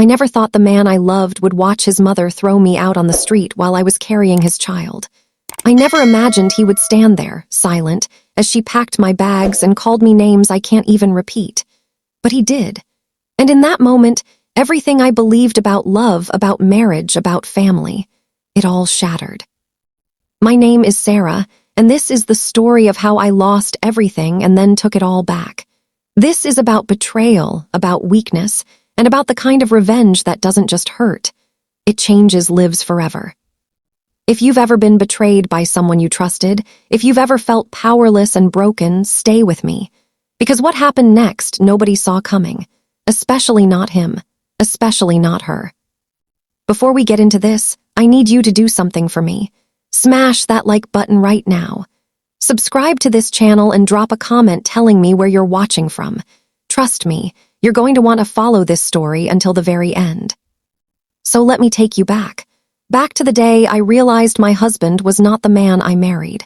I never thought the man I loved would watch his mother throw me out on the street while I was carrying his child. I never imagined he would stand there, silent, as she packed my bags and called me names I can't even repeat. But he did. And in that moment, everything I believed about love, about marriage, about family, it all shattered. My name is Sarah, and this is the story of how I lost everything and then took it all back. This is about betrayal, about weakness, and about the kind of revenge that doesn't just hurt. It changes lives forever. If you've ever been betrayed by someone you trusted, if you've ever felt powerless and broken, stay with me. Because what happened next, nobody saw coming. Especially not him. Especially not her. Before we get into this, I need you to do something for me. Smash that like button right now. Subscribe to this channel and drop a comment telling me where you're watching from. Trust me, you're going to want to follow this story until the very end. So let me take you back. Back to the day I realized my husband was not the man I married.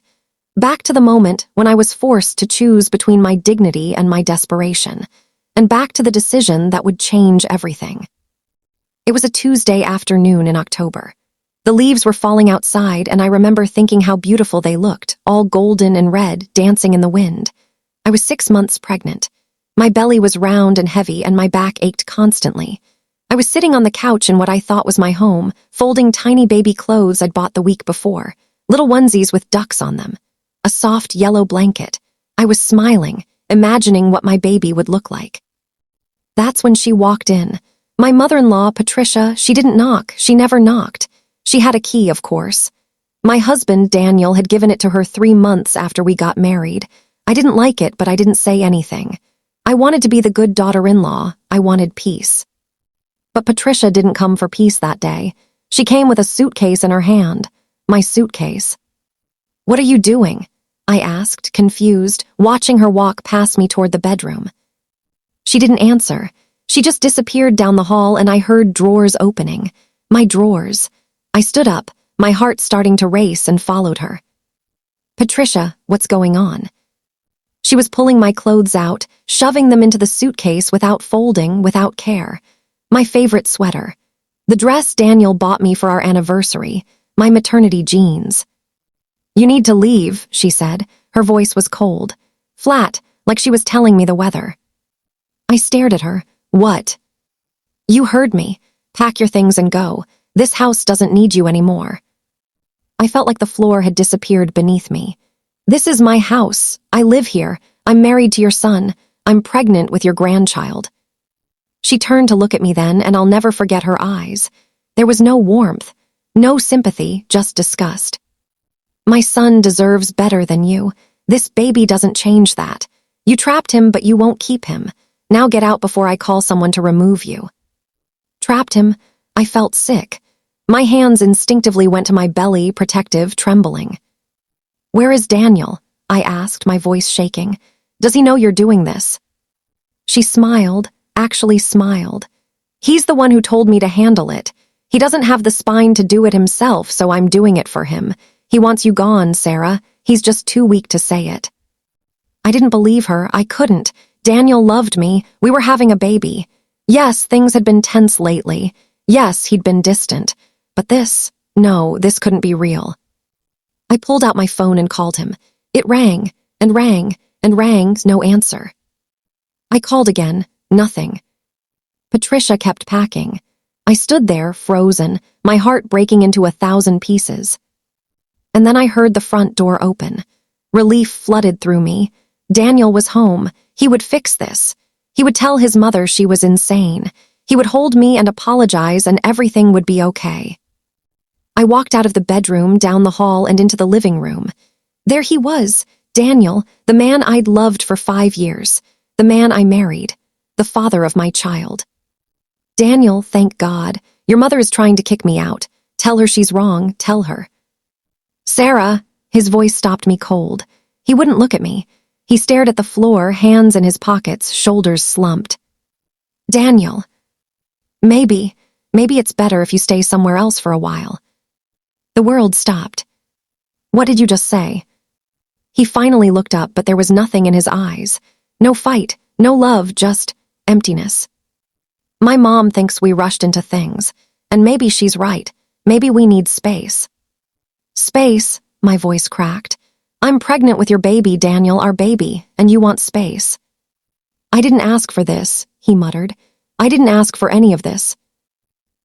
Back to the moment when I was forced to choose between my dignity and my desperation. And back to the decision that would change everything. It was a Tuesday afternoon in October. The leaves were falling outside, and I remember thinking how beautiful they looked, all golden and red, dancing in the wind. I was 6 months pregnant. My belly was round and heavy, and my back ached constantly. I was sitting on the couch in what I thought was my home, folding tiny baby clothes I'd bought the week before, little onesies with ducks on them, a soft yellow blanket. I was smiling, imagining what my baby would look like. That's when she walked in. My mother-in-law, Patricia, she didn't knock. She never knocked. She had a key, of course. My husband, Daniel, had given it to her 3 months after we got married. I didn't like it, but I didn't say anything. I wanted to be the good daughter-in-law. I wanted peace. But Patricia didn't come for peace that day. She came with a suitcase in her hand. My suitcase. "What are you doing?" I asked, confused, watching her walk past me toward the bedroom. She didn't answer. She just disappeared down the hall, and I heard drawers opening. My drawers. I stood up, my heart starting to race, and followed her. "Patricia, what's going on?" She was pulling my clothes out, shoving them into the suitcase without folding, without care. My favorite sweater. The dress Daniel bought me for our anniversary. My maternity jeans. "You need to leave," she said. Her voice was cold. Flat, like she was telling me the weather. I stared at her. "What?" "You heard me. Pack your things and go. This house doesn't need you anymore." I felt like the floor had disappeared beneath me. "This is my house. I live here. I'm married to your son. I'm pregnant with your grandchild." She turned to look at me then, and I'll never forget her eyes. There was no warmth, no sympathy, just disgust. "My son deserves better than you. This baby doesn't change that. You trapped him, but you won't keep him. Now get out before I call someone to remove you." Trapped him? I felt sick. My hands instinctively went to my belly, protective, trembling. "Where is Daniel?" I asked, my voice shaking. "Does he know you're doing this?" She smiled, actually smiled. "He's the one who told me to handle it. He doesn't have the spine to do it himself, so I'm doing it for him. He wants you gone, Sarah. He's just too weak to say it." I didn't believe her. I couldn't. Daniel loved me. We were having a baby. Yes, things had been tense lately. Yes, he'd been distant. But no, this couldn't be real. I pulled out my phone and called him. It rang, and rang, and rang, no answer. I called again, nothing. Patricia kept packing. I stood there, frozen, my heart breaking into 1,000 pieces. And then I heard the front door open. Relief flooded through me. Daniel was home. He would fix this. He would tell his mother she was insane. He would hold me and apologize, and everything would be okay. I walked out of the bedroom, down the hall, and into the living room. There he was, Daniel, the man I'd loved for 5 years, the man I married, the father of my child. "Daniel, thank God. Your mother is trying to kick me out. Tell her she's wrong, tell her." "Sarah," his voice stopped me cold. He wouldn't look at me. He stared at the floor, hands in his pockets, shoulders slumped. "Daniel, maybe it's better if you stay somewhere else for a while." The world stopped. "What did you just say?" He finally looked up, but there was nothing in his eyes. No fight, no love, just emptiness. My mom thinks we rushed into things, and maybe she's right. Maybe we need space. Space, my voice cracked. I'm pregnant with your baby, Daniel, our baby, and you want space. I didn't ask for this, he muttered. I didn't ask for any of this.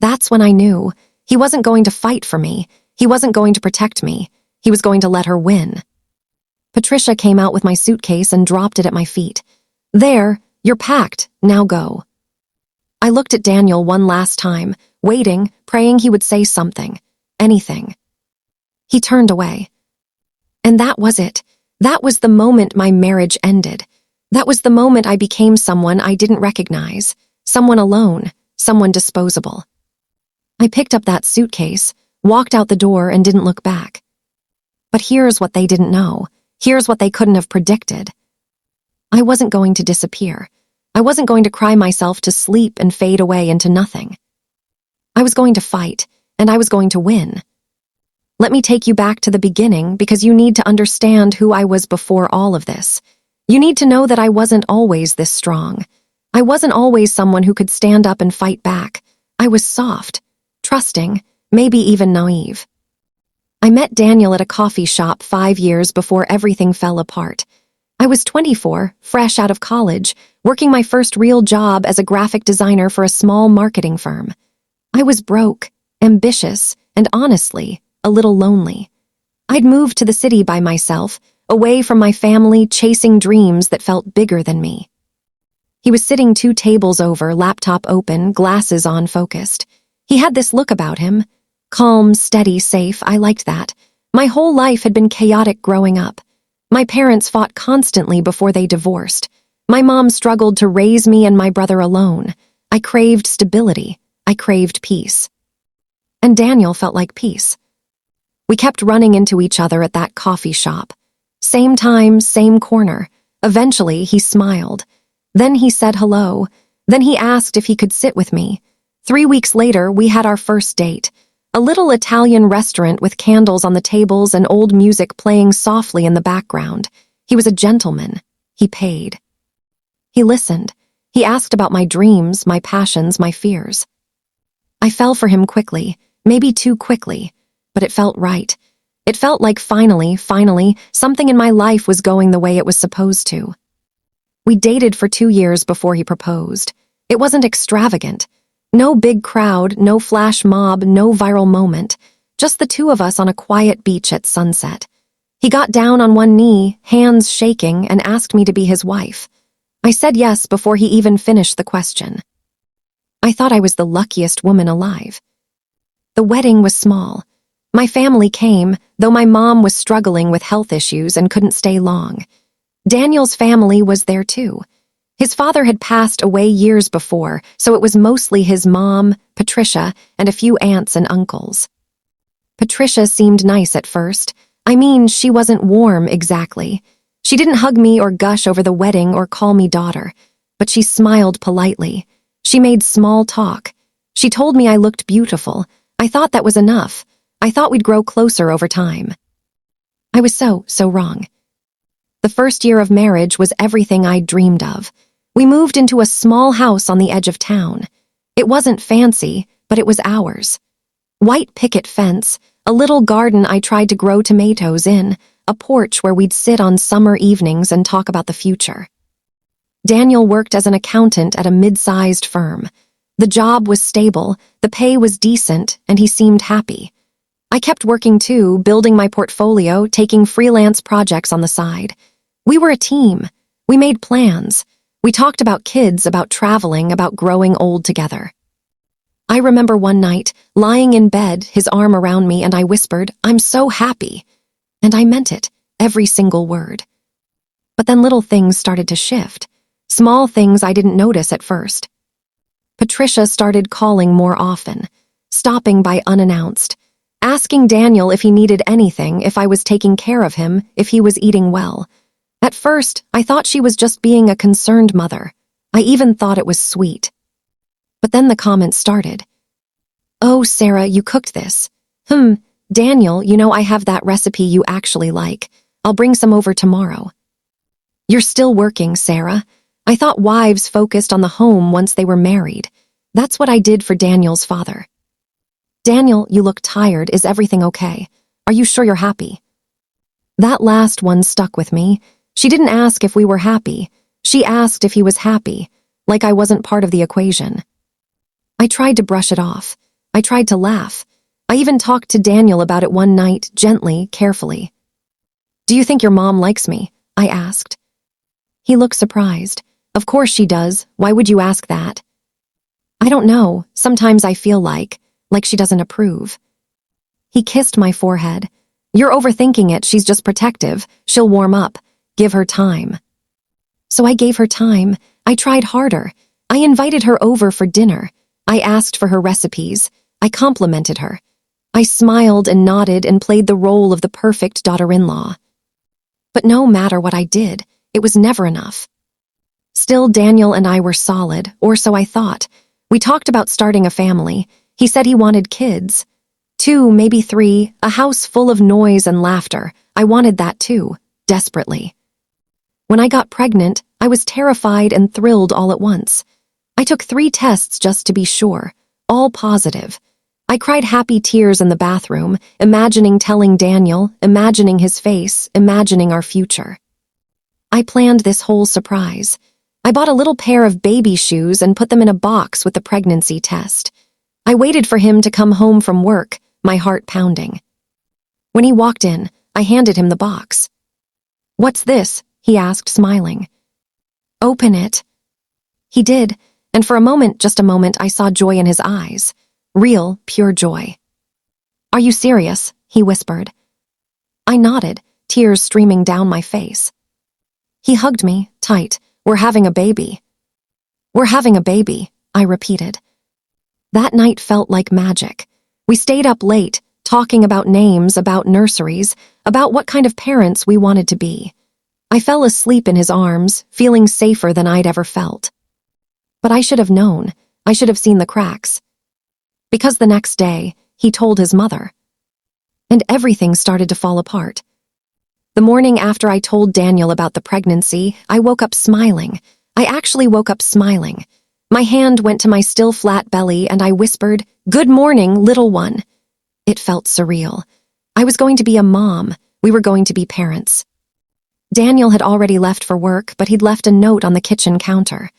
That's when I knew. He wasn't going to fight for me. He wasn't going to protect me. He was going to let her win. Patricia came out with my suitcase and dropped it at my feet. There, you're packed. Now go. I looked at Daniel one last time, waiting, praying he would say something. Anything. He turned away. And that was it. That was the moment my marriage ended. That was the moment I became someone I didn't recognize. Someone alone. Someone disposable. I picked up that suitcase, walked out the door, and didn't look back. But here's what they didn't know. Here's what they couldn't have predicted. I wasn't going to disappear. I wasn't going to cry myself to sleep and fade away into nothing. I was going to fight, and I was going to win. Let me take you back to the beginning because you need to understand who I was before all of this. You need to know that I wasn't always this strong. I wasn't always someone who could stand up and fight back. I was soft, trusting, maybe even naive. I met Daniel at a coffee shop 5 years before everything fell apart. I was 24, fresh out of college, working my first real job as a graphic designer for a small marketing firm. I was broke, ambitious, and honestly, a little lonely. I'd moved to the city by myself, away from my family, chasing dreams that felt bigger than me. He was sitting 2 tables over, laptop open, glasses on, focused. He had this look about him. Calm, steady, safe. I liked that. My whole life had been chaotic growing up. My parents fought constantly before they divorced. My mom struggled to raise me and my brother alone. I craved stability. I craved peace. And Daniel felt like peace. We kept running into each other at that coffee shop. Same time, same corner. Eventually, he smiled. Then he said hello. Then he asked if he could sit with me. 3 weeks later, we had our first date. A little Italian restaurant with candles on the tables and old music playing softly in the background. He was a gentleman. He paid. He listened. He asked about my dreams, my passions, my fears. I fell for him quickly, maybe too quickly, but it felt right. It felt like finally, something in my life was going the way it was supposed to. We dated for 2 years before he proposed. It wasn't extravagant. No big crowd, no flash mob, no viral moment. Just the 2 of us on a quiet beach at sunset. He got down on one knee, hands shaking, and asked me to be his wife. I said yes before he even finished the question. I thought I was the luckiest woman alive. The wedding was small. My family came, though my mom was struggling with health issues and couldn't stay long. Daniel's family was there too. His father had passed away years before, so it was mostly his mom, Patricia, and a few aunts and uncles. Patricia seemed nice at first. I mean, she wasn't warm exactly. She didn't hug me or gush over the wedding or call me daughter, but she smiled politely. She made small talk. She told me I looked beautiful. I thought that was enough. I thought we'd grow closer over time. I was so wrong. The first year of marriage was everything I'd dreamed of. We moved into a small house on the edge of town. It wasn't fancy, but it was ours. White picket fence, a little garden I tried to grow tomatoes in, a porch where we'd sit on summer evenings and talk about the future. Daniel worked as an accountant at a mid-sized firm. The job was stable, the pay was decent, and he seemed happy. I kept working too, building my portfolio, taking freelance projects on the side. We were a team. We made plans. We talked about kids, about traveling, about growing old together. I remember one night, lying in bed, his arm around me, and I whispered, "I'm so happy." And I meant it, every single word. But then little things started to shift. Small things I didn't notice at first. Patricia started calling more often, stopping by unannounced, asking Daniel if he needed anything, if I was taking care of him, if he was eating well. At first, I thought she was just being a concerned mother. I even thought it was sweet. But then the comments started. "Oh, Sarah, you cooked this. Daniel, you know I have that recipe you actually like. I'll bring some over tomorrow." "You're still working, Sarah." I thought wives focused on the home once they were married. That's what I did for Daniel's father. Daniel, you look tired. Is everything okay? Are you sure you're happy? That last one stuck with me. She didn't ask if we were happy. She asked if he was happy, like I wasn't part of the equation. I tried to brush it off. I tried to laugh. I even talked to Daniel about it one night, gently, carefully. Do you think your mom likes me? I asked. He looked surprised. Of course she does. Why would you ask that? I don't know. Sometimes I feel like she doesn't approve. He kissed my forehead. You're overthinking it. She's just protective. She'll warm up. Give her time. So I gave her time. I tried harder. I invited her over for dinner. I asked for her recipes. I complimented her. I smiled and nodded and played the role of the perfect daughter-in-law. But no matter what I did, it was never enough. Still, Daniel and I were solid, or so I thought. We talked about starting a family. He said he wanted kids. 2, maybe 3, a house full of noise and laughter. I wanted that too, desperately. When I got pregnant, I was terrified and thrilled all at once. I took 3 tests just to be sure, all positive. I cried happy tears in the bathroom, imagining telling Daniel, imagining his face, imagining our future. I planned this whole surprise. I bought a little pair of baby shoes and put them in a box with the pregnancy test. I waited for him to come home from work, my heart pounding. When he walked in, I handed him the box. What's this? He asked, smiling. Open it. He did, and for a moment, just a moment, I saw joy in his eyes. Real, pure joy. Are you serious? He whispered. I nodded, tears streaming down my face. He hugged me, tight. We're having a baby. We're having a baby, I repeated. That night felt like magic. We stayed up late, talking about names, about nurseries, about what kind of parents we wanted to be. I fell asleep in his arms, feeling safer than I'd ever felt. But I should have known. I should have seen the cracks. Because the next day, he told his mother. And everything started to fall apart. The morning after I told Daniel about the pregnancy, I woke up smiling. I actually woke up smiling. My hand went to my still flat belly and I whispered, "Good morning, little one." It felt surreal. I was going to be a mom. We were going to be parents. Daniel had already left for work, but he'd left a note on the kitchen counter.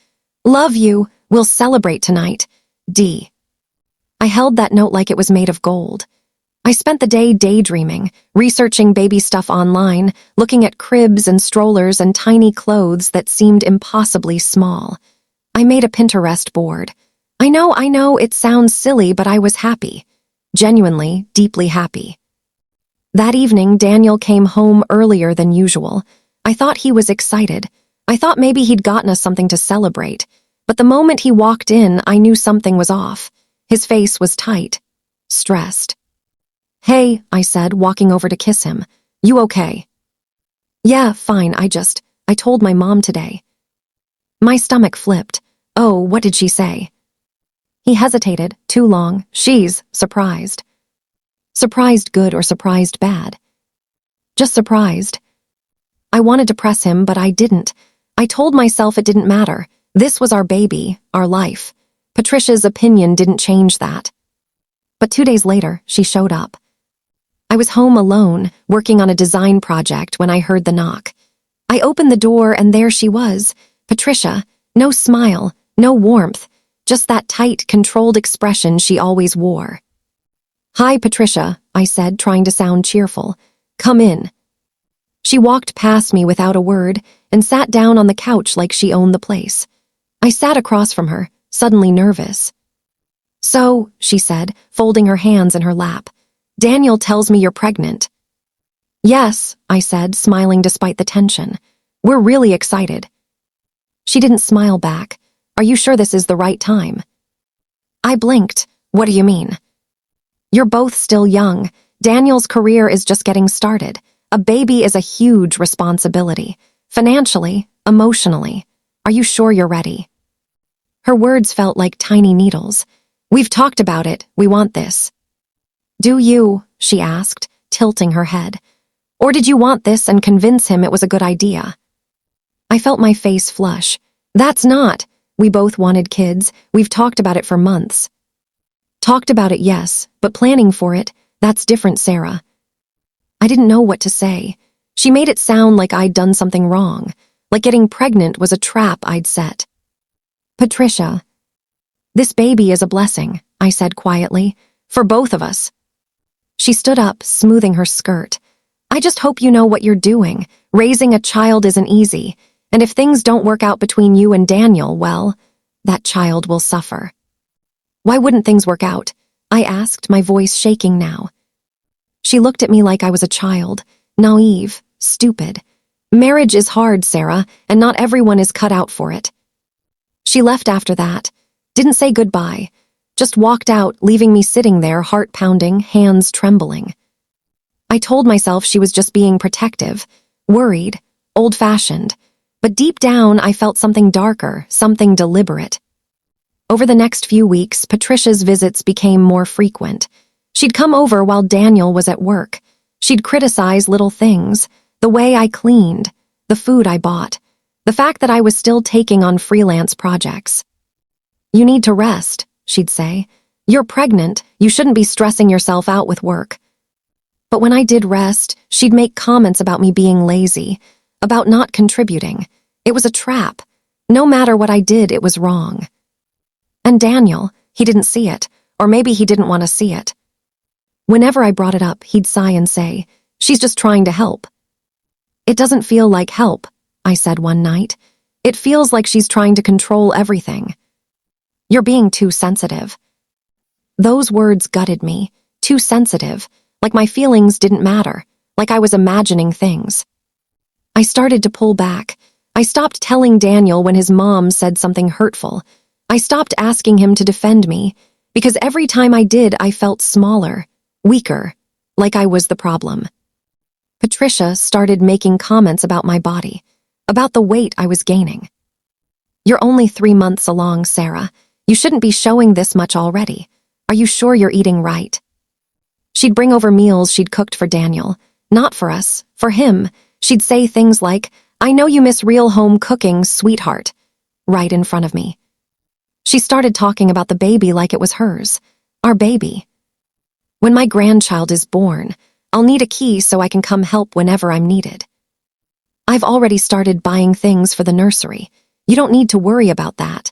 Love you. We'll celebrate tonight. D. I held that note like it was made of gold. I spent the day daydreaming, researching baby stuff online, looking at cribs and strollers and tiny clothes that seemed impossibly small. I made a Pinterest board. I know, it sounds silly, but I was happy. Genuinely, deeply happy. That evening, Daniel came home earlier than usual. I thought he was excited. I thought maybe he'd gotten us something to celebrate. But the moment he walked in, I knew something was off. His face was tight, stressed. Hey, I said, walking over to kiss him. You okay? Yeah, fine, I told my mom today. My stomach flipped. Oh, what did she say? He hesitated, too long. She's surprised. Surprised good or surprised bad? Just surprised. I wanted to press him, but I didn't. I told myself it didn't matter. This was our baby, our life. Patricia's opinion didn't change that. But 2 days later, she showed up. I was home alone, working on a design project when I heard the knock. I opened the door and there she was, Patricia, no smile, no warmth, just that tight, controlled expression she always wore. Hi, Patricia, I said, trying to sound cheerful. Come in. She walked past me without a word and sat down on the couch like she owned the place. I sat across from her, suddenly nervous. So, she said, folding her hands in her lap, Daniel tells me you're pregnant. Yes, I said, smiling despite the tension. We're really excited. She didn't smile back. Are you sure this is the right time? I blinked. What do you mean? You're both still young. Daniel's career is just getting started. A baby is a huge responsibility. Financially, emotionally. Are you sure you're ready? Her words felt like tiny needles. We've talked about it. We want this. Do you? She asked, tilting her head. Or did you want this and convince him it was a good idea? I felt my face flush. That's not. We both wanted kids. We've talked about it for months. Talked about it, yes, but planning for it, that's different, Sarah. I didn't know what to say. She made it sound like I'd done something wrong, like getting pregnant was a trap I'd set. Patricia, this baby is a blessing, I said quietly, for both of us. She stood up, smoothing her skirt. I just hope you know what you're doing. Raising a child isn't easy, and if things don't work out between you and Daniel, well, that child will suffer. Why wouldn't things work out? I asked, my voice shaking now. She looked at me like I was a child, naive, stupid. Marriage is hard, Sarah, and not everyone is cut out for it. She left after that, didn't say goodbye, just walked out, leaving me sitting there, heart pounding, hands trembling. I told myself she was just being protective, worried, old-fashioned, but deep down I felt something darker, something deliberate. Over the next few weeks, Patricia's visits became more frequent. She'd come over while Daniel was at work. She'd criticize little things, the way I cleaned, the food I bought, the fact that I was still taking on freelance projects. You need to rest, she'd say. You're pregnant, you shouldn't be stressing yourself out with work. But when I did rest, she'd make comments about me being lazy, about not contributing. It was a trap. No matter what I did, it was wrong. And Daniel, he didn't see it, or maybe he didn't want to see it. Whenever I brought it up, he'd sigh and say, "She's just trying to help." "It doesn't feel like help," I said one night. "It feels like she's trying to control everything." "You're being too sensitive." Those words gutted me. Too sensitive, like my feelings didn't matter, like I was imagining things. I started to pull back. I stopped telling Daniel when his mom said something hurtful. I stopped asking him to defend me, because every time I did, I felt smaller, weaker, like I was the problem. Patricia started making comments about my body, about the weight I was gaining. "You're only 3 months along, Sarah. You shouldn't be showing this much already. Are you sure you're eating right?" She'd bring over meals she'd cooked for Daniel, not for us, for him. She'd say things like, "I know you miss real home cooking, sweetheart," right in front of me. She started talking about the baby like it was hers, our baby. "When my grandchild is born, I'll need a key so I can come help whenever I'm needed. I've already started buying things for the nursery. You don't need to worry about that.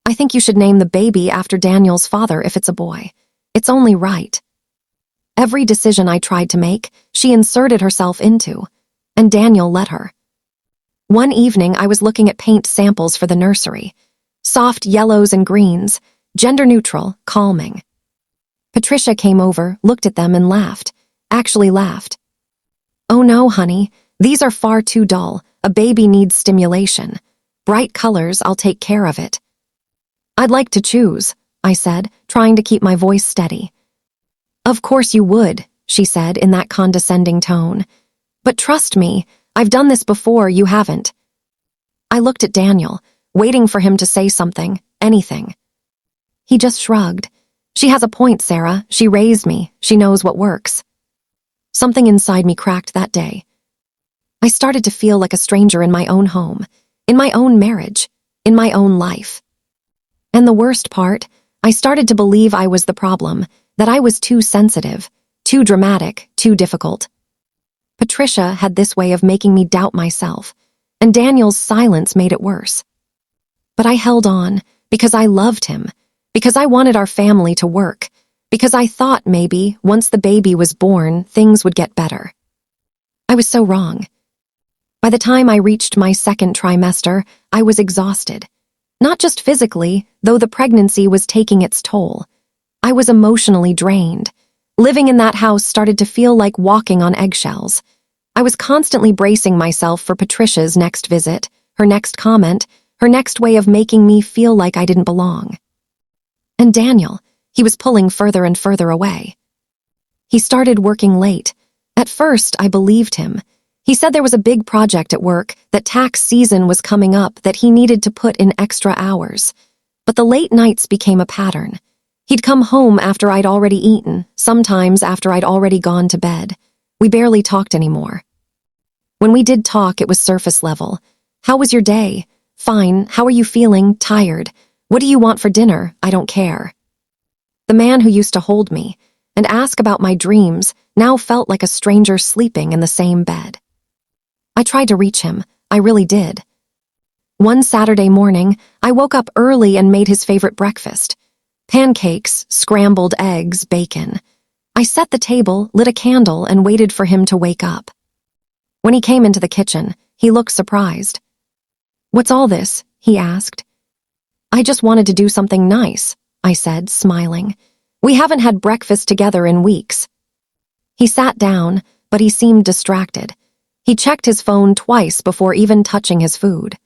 I think you should name the baby after Daniel's father if it's a boy. It's only right." Every decision I tried to make, she inserted herself into, and Daniel let her. One evening, I was looking at paint samples for the nursery. Soft yellows and greens, gender-neutral, calming. Patricia came over, looked at them and laughed. Actually laughed. "Oh no, honey, these are far too dull. A baby needs stimulation. Bright colors, I'll take care of it." "I'd like to choose," I said, trying to keep my voice steady. "Of course you would," she said in that condescending tone. "But trust me, I've done this before, you haven't." I looked at Daniel, waiting for him to say something, anything. He just shrugged. "She has a point, Sarah. She raised me. She knows what works." Something inside me cracked that day. I started to feel like a stranger in my own home, in my own marriage, in my own life. And the worst part, I started to believe I was the problem, that I was too sensitive, too dramatic, too difficult. Patricia had this way of making me doubt myself, and Daniel's silence made it worse. But I held on, because I loved him, because I wanted our family to work, because I thought maybe, once the baby was born, things would get better. I was so wrong. By the time I reached my second trimester, I was exhausted. Not just physically, though the pregnancy was taking its toll. I was emotionally drained. Living in that house started to feel like walking on eggshells. I was constantly bracing myself for Patricia's next visit, her next comment, her next way of making me feel like I didn't belong. And Daniel, he was pulling further and further away. He started working late. At first, I believed him. He said there was a big project at work, that tax season was coming up, that he needed to put in extra hours. But the late nights became a pattern. He'd come home after I'd already eaten, sometimes after I'd already gone to bed. We barely talked anymore. When we did talk, it was surface level. "How was your day?" Fine, how are you feeling? Tired. What do you want for dinner? I don't care. The man who used to hold me and ask about my dreams now felt like a stranger sleeping in the same bed. I tried to reach him. I really did. One Saturday morning, I woke up early and made his favorite breakfast. Pancakes, scrambled eggs, bacon. I set the table, lit a candle, and waited for him to wake up. When he came into the kitchen, he looked surprised. "What's all this?" he asked. "I just wanted to do something nice," I said, smiling. "We haven't had breakfast together in weeks." He sat down, but he seemed distracted. He checked his phone twice before even touching his food.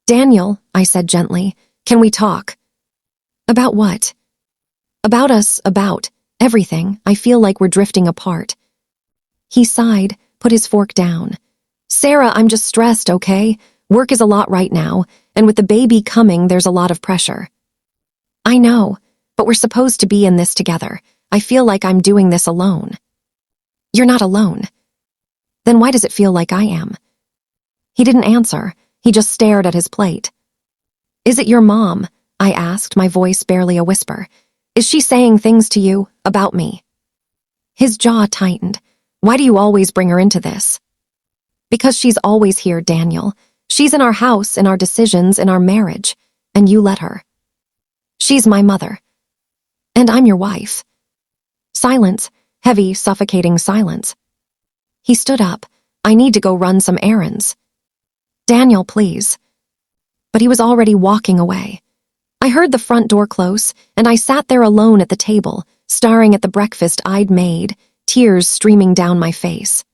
"Daniel," I said gently, "can we talk?" "About what?" "About us, about everything. I feel like we're drifting apart." He sighed, put his fork down. "Sarah, I'm just stressed, okay? Work is a lot right now, and with the baby coming, there's a lot of pressure." "I know, but we're supposed to be in this together. I feel like I'm doing this alone." "You're not alone." "Then why does it feel like I am?" He didn't answer. He just stared at his plate. "Is it your mom?" I asked, my voice barely a whisper. "Is she saying things to you about me?" His jaw tightened. "Why do you always bring her into this?" "Because she's always here, Daniel. She's in our house, in our decisions, in our marriage, and you let her. She's my mother. And I'm your wife." Silence, heavy, suffocating silence. He stood up. "I need to go run some errands." "Daniel, please." But he was already walking away. I heard the front door close, and I sat there alone at the table, staring at the breakfast I'd made, tears streaming down my face.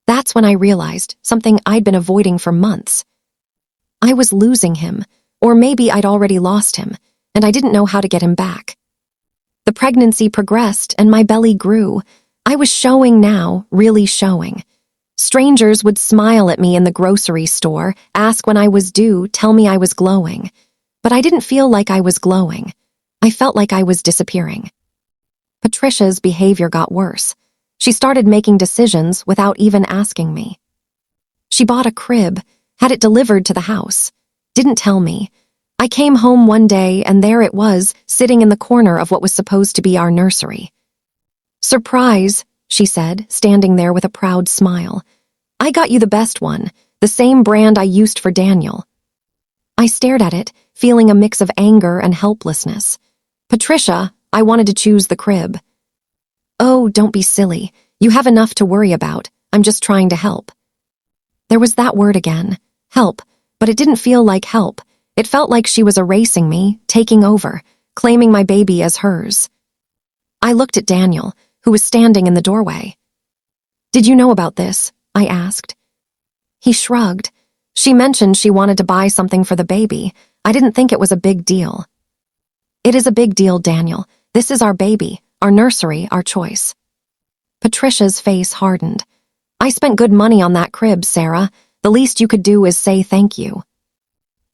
That's when I realized something I'd been avoiding for months. I was losing him, or maybe I'd already lost him, and I didn't know how to get him back. The pregnancy progressed, and my belly grew. I was showing now, really showing. Strangers would smile at me in the grocery store, ask when I was due, tell me I was glowing. But I didn't feel like I was glowing. I felt like I was disappearing. Patricia's behavior got worse. She started making decisions without even asking me. She bought a crib, had it delivered to the house. Didn't tell me. I came home one day and there it was, sitting in the corner of what was supposed to be our nursery. "Surprise," she said, standing there with a proud smile. "I got you the best one, the same brand I used for Daniel." I stared at it, feeling a mix of anger and helplessness. "Patricia, I wanted to choose the crib." "Oh, don't be silly. You have enough to worry about. I'm just trying to help." There was that word again, help, but it didn't feel like help. It felt like she was erasing me, taking over, claiming my baby as hers. I looked at Daniel, who was standing in the doorway. "Did you know about this?" I asked. He shrugged. "She mentioned she wanted to buy something for the baby. I didn't think it was a big deal." "It is a big deal, Daniel. This is our baby, our nursery, our choice." Patricia's face hardened. "I spent good money on that crib, Sarah. The least you could do is say thank you."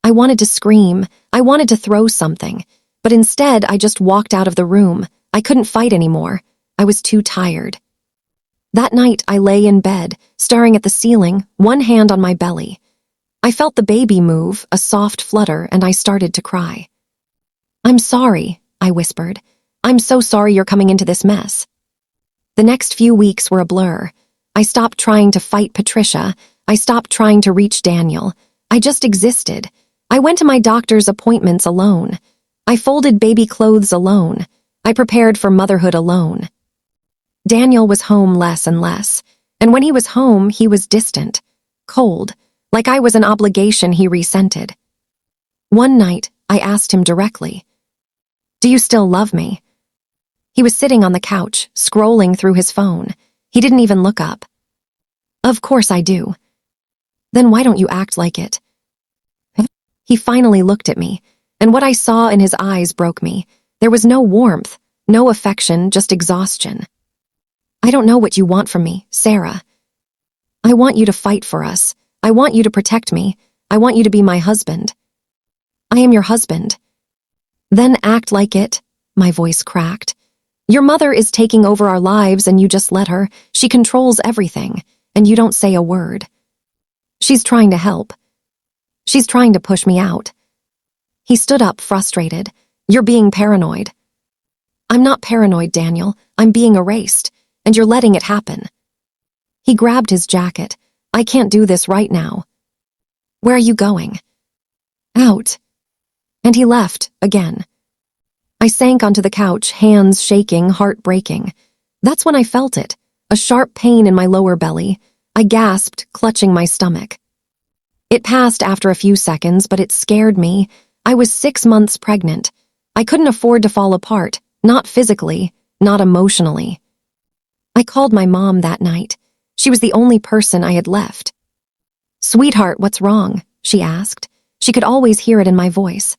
I wanted to scream. I wanted to throw something. But instead, I just walked out of the room. I couldn't fight anymore. I was too tired. That night, I lay in bed, staring at the ceiling, one hand on my belly. I felt the baby move, a soft flutter, and I started to cry. "I'm sorry," I whispered. "I'm so sorry you're coming into this mess." The next few weeks were a blur. I stopped trying to fight Patricia. I stopped trying to reach Daniel. I just existed. I went to my doctor's appointments alone. I folded baby clothes alone. I prepared for motherhood alone. Daniel was home less and less, and when he was home, he was distant, cold, like I was an obligation he resented. One night, I asked him directly, "Do you still love me?" He was sitting on the couch, scrolling through his phone. He didn't even look up. "Of course I do." "Then why don't you act like it?" He finally looked at me, and what I saw in his eyes broke me. There was no warmth, no affection, just exhaustion. "I don't know what you want from me, Sarah. I want you to fight for us. I want you to protect me. I want you to be my husband." "I am your husband." "Then act like it," my voice cracked. "Your mother is taking over our lives and you just let her. She controls everything, and you don't say a word. She's trying to help." She's trying to push me out. He stood up, frustrated. You're being paranoid. I'm not paranoid, Daniel. I'm being erased, and you're letting it happen. He grabbed his jacket. I can't do this right now. Where are you going? Out. And he left, again. I sank onto the couch, hands shaking, heart breaking. That's when I felt it, a sharp pain in my lower belly. I gasped, clutching my stomach. It passed after a few seconds, but it scared me. I was 6 months pregnant. I couldn't afford to fall apart, not physically, not emotionally. I called my mom that night. She was the only person I had left. Sweetheart, what's wrong? She asked. She could always hear it in my voice.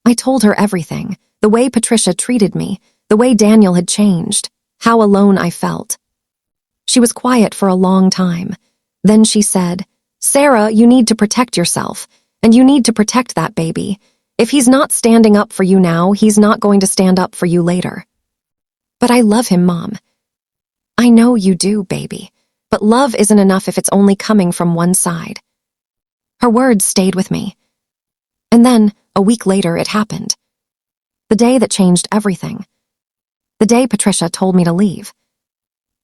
I told her everything, the way Patricia treated me, the way Daniel had changed, how alone I felt. She was quiet for a long time. Then she said, Sarah, you need to protect yourself, and you need to protect that baby. If he's not standing up for you now, he's not going to stand up for you later. But I love him, Mom. I know you do, baby, but love isn't enough if it's only coming from one side. Her words stayed with me. And then, a week later, it happened. The day that changed everything. The day Patricia told me to leave.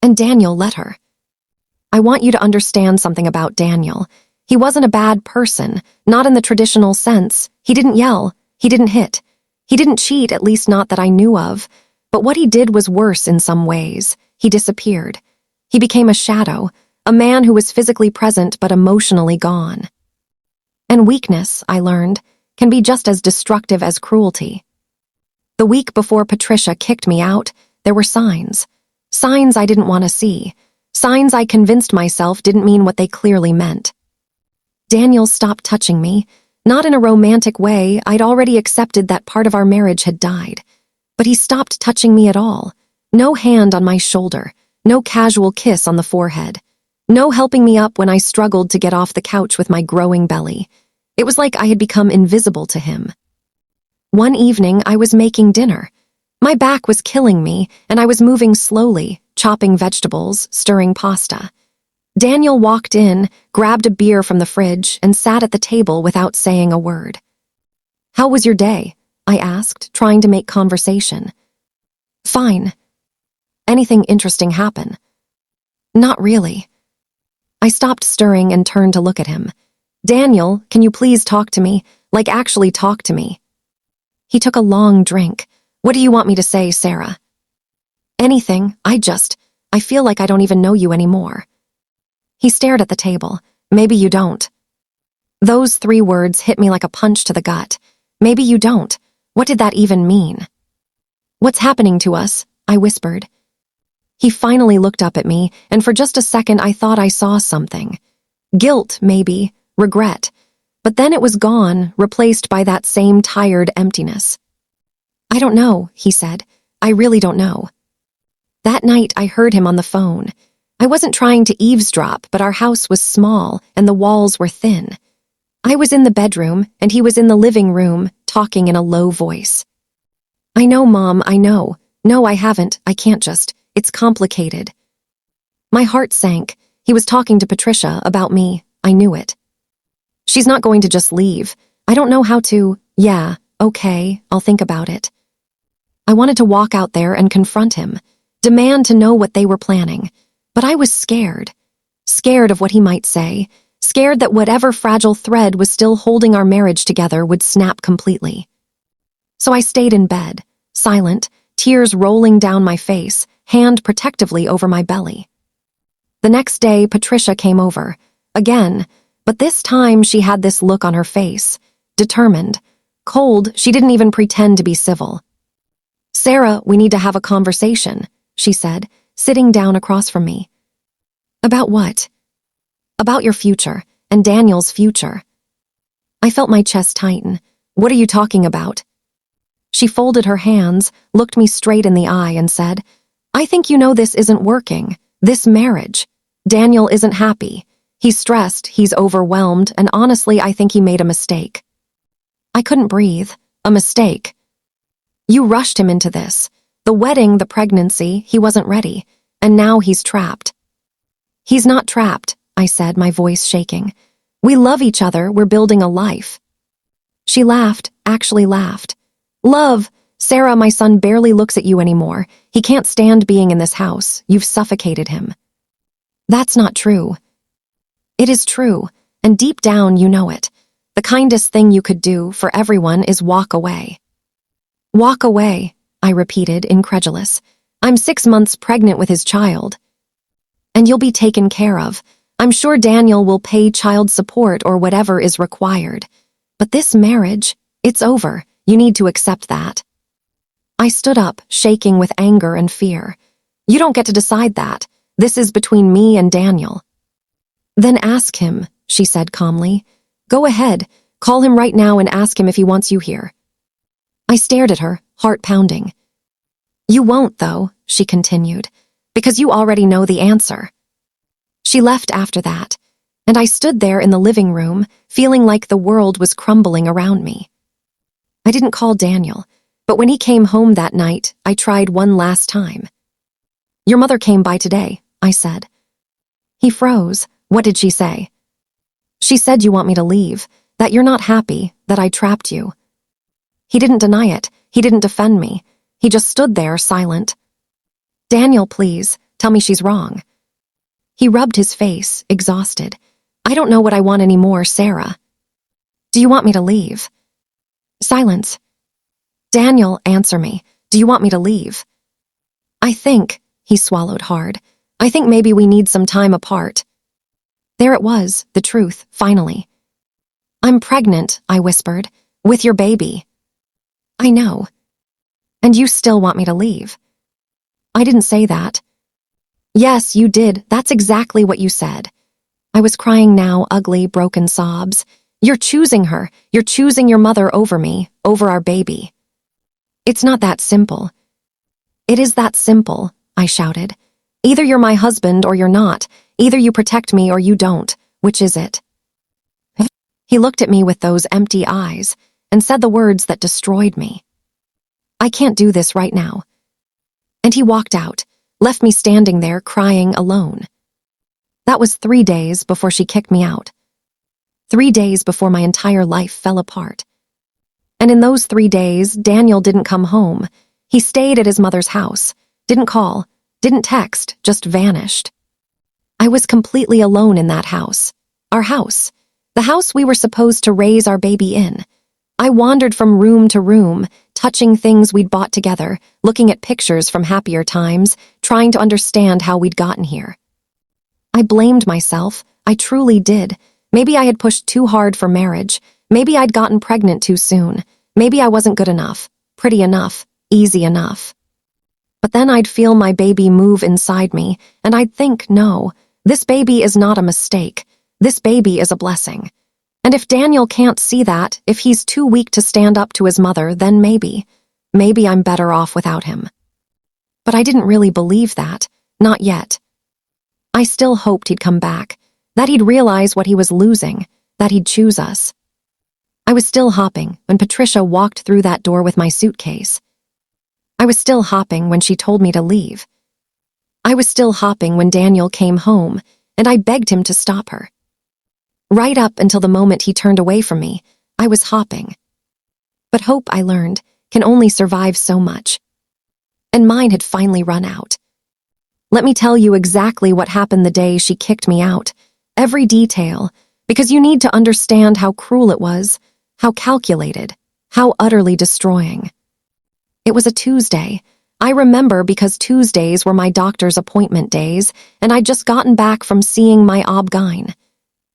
And Daniel let her. I want you to understand something about Daniel. He wasn't a bad person, not in the traditional sense. He didn't yell. He didn't hit. He didn't cheat, at least not that I knew of. But what he did was worse in some ways. He disappeared. He became a shadow, a man who was physically present but emotionally gone. And weakness, I learned, can be just as destructive as cruelty. The week before Patricia kicked me out, there were signs. Signs I didn't want to see. Signs I convinced myself didn't mean what they clearly meant. Daniel stopped touching me. Not in a romantic way, I'd already accepted that part of our marriage had died. But he stopped touching me at all. No hand on my shoulder, no casual kiss on the forehead, no helping me up when I struggled to get off the couch with my growing belly. It was like I had become invisible to him. One evening, I was making dinner. My back was killing me, and I was moving slowly, chopping vegetables, stirring pasta. Daniel walked in, grabbed a beer from the fridge, and sat at the table without saying a word. How was your day? I asked, trying to make conversation. Fine. Anything interesting happen? Not really. I stopped stirring and turned to look at him. Daniel, can you please talk to me? Like actually talk to me. He took a long drink. What do you want me to say, Sarah? Anything. I feel like I don't even know you anymore. He stared at the table. Maybe you don't. Those 3 words hit me like a punch to the gut. Maybe you don't. What did that even mean? What's happening to us? I whispered. He finally looked up at me, and for just a second I thought I saw something. Guilt, maybe. Regret. But then it was gone, replaced by that same tired emptiness. I don't know, he said. I really don't know. That night I heard him on the phone. I wasn't trying to eavesdrop, but our house was small and the walls were thin. I was in the bedroom and he was in the living room, talking in a low voice. I know, Mom, I know. No, I haven't. I can't just. It's complicated. My heart sank. He was talking to Patricia about me. I knew it. She's not going to just leave. I don't know how to. Yeah, okay, I'll think about it. I wanted to walk out there and confront him, demand to know what they were planning. But I was scared. Scared of what he might say. Scared that whatever fragile thread was still holding our marriage together would snap completely. So I stayed in bed, silent, tears rolling down my face, hand protectively over my belly. The next day, Patricia came over. Again, but this time she had this look on her face. Determined. Cold, she didn't even pretend to be civil. Sarah, we need to have a conversation, she said, sitting down across from me. About what? About your future, and Daniel's future. I felt my chest tighten. What are you talking about? She folded her hands, looked me straight in the eye, and said, I think you know this isn't working. This marriage. Daniel isn't happy. He's stressed, he's overwhelmed, and honestly, I think he made a mistake. I couldn't breathe. A mistake. You rushed him into this. The wedding, the pregnancy, he wasn't ready. And now he's trapped. He's not trapped, I said, my voice shaking. We love each other, we're building a life." She laughed, actually laughed. "Love, Sarah, my son barely looks at you anymore. He can't stand being in this house. You've suffocated him." "That's not true." "It is true, and deep down you know it. The kindest thing you could do for everyone is walk away." "Walk away," I repeated, incredulous. "I'm 6 months pregnant with his child." "And you'll be taken care of. I'm sure Daniel will pay child support or whatever is required. But this marriage, it's over. You need to accept that." I stood up, shaking with anger and fear. "You don't get to decide that. This is between me and Daniel." "Then ask him," she said calmly. "Go ahead, call him right now and ask him if he wants you here." I stared at her, heart pounding. "You won't, though," she continued, "because you already know the answer." She left after that, and I stood there in the living room, feeling like the world was crumbling around me. I didn't call Daniel, but when he came home that night, I tried one last time. "Your mother came by today," I said. He froze. "What did she say?" "She said you want me to leave, that you're not happy, that I trapped you." He didn't deny it. He didn't defend me. He just stood there, silent. "Daniel, please, tell me she's wrong." He rubbed his face, exhausted. "I don't know what I want anymore, Sarah." "Do you want me to leave?" Silence. "Daniel, answer me. Do you want me to leave?" "I think," he swallowed hard, "I think maybe we need some time apart." There it was, the truth, finally. "I'm pregnant," I whispered, "with your baby." "I know." "And you still want me to leave?" "I didn't say that." "Yes, you did. That's exactly what you said." I was crying now, ugly, broken sobs. "You're choosing her. You're choosing your mother over me, over our baby." "It's not that simple." "It is that simple," I shouted. "Either you're my husband or you're not. Either you protect me or you don't. Which is it?" He looked at me with those empty eyes and said the words that destroyed me. "I can't do this right now." And he walked out, left me standing there crying alone. That was 3 days before she kicked me out. 3 days before my entire life fell apart. And in those 3 days, Daniel didn't come home. He stayed at his mother's house, didn't call, didn't text, just vanished. I was completely alone in that house. Our house. The house we were supposed to raise our baby in. I wandered from room to room, touching things we'd bought together, looking at pictures from happier times, trying to understand how we'd gotten here. I blamed myself. I truly did. Maybe I had pushed too hard for marriage. Maybe I'd gotten pregnant too soon. Maybe I wasn't good enough, pretty enough, easy enough. But then I'd feel my baby move inside me, and I'd think, no, this baby is not a mistake. This baby is a blessing. And if Daniel can't see that, if he's too weak to stand up to his mother, then maybe I'm better off without him. But I didn't really believe that, not yet. I still hoped he'd come back, that he'd realize what he was losing, that he'd choose us. I was still hopping when Patricia walked through that door with my suitcase. I was still hopping when she told me to leave. I was still hopping when Daniel came home, and I begged him to stop her. Right up until the moment he turned away from me, I was hopping. But hope, I learned, can only survive so much. And mine had finally run out. Let me tell you exactly what happened the day she kicked me out, every detail, because you need to understand how cruel it was, how calculated, how utterly destroying. It was a Tuesday. I remember because Tuesdays were my doctor's appointment days, and I'd just gotten back from seeing my ob-gyn.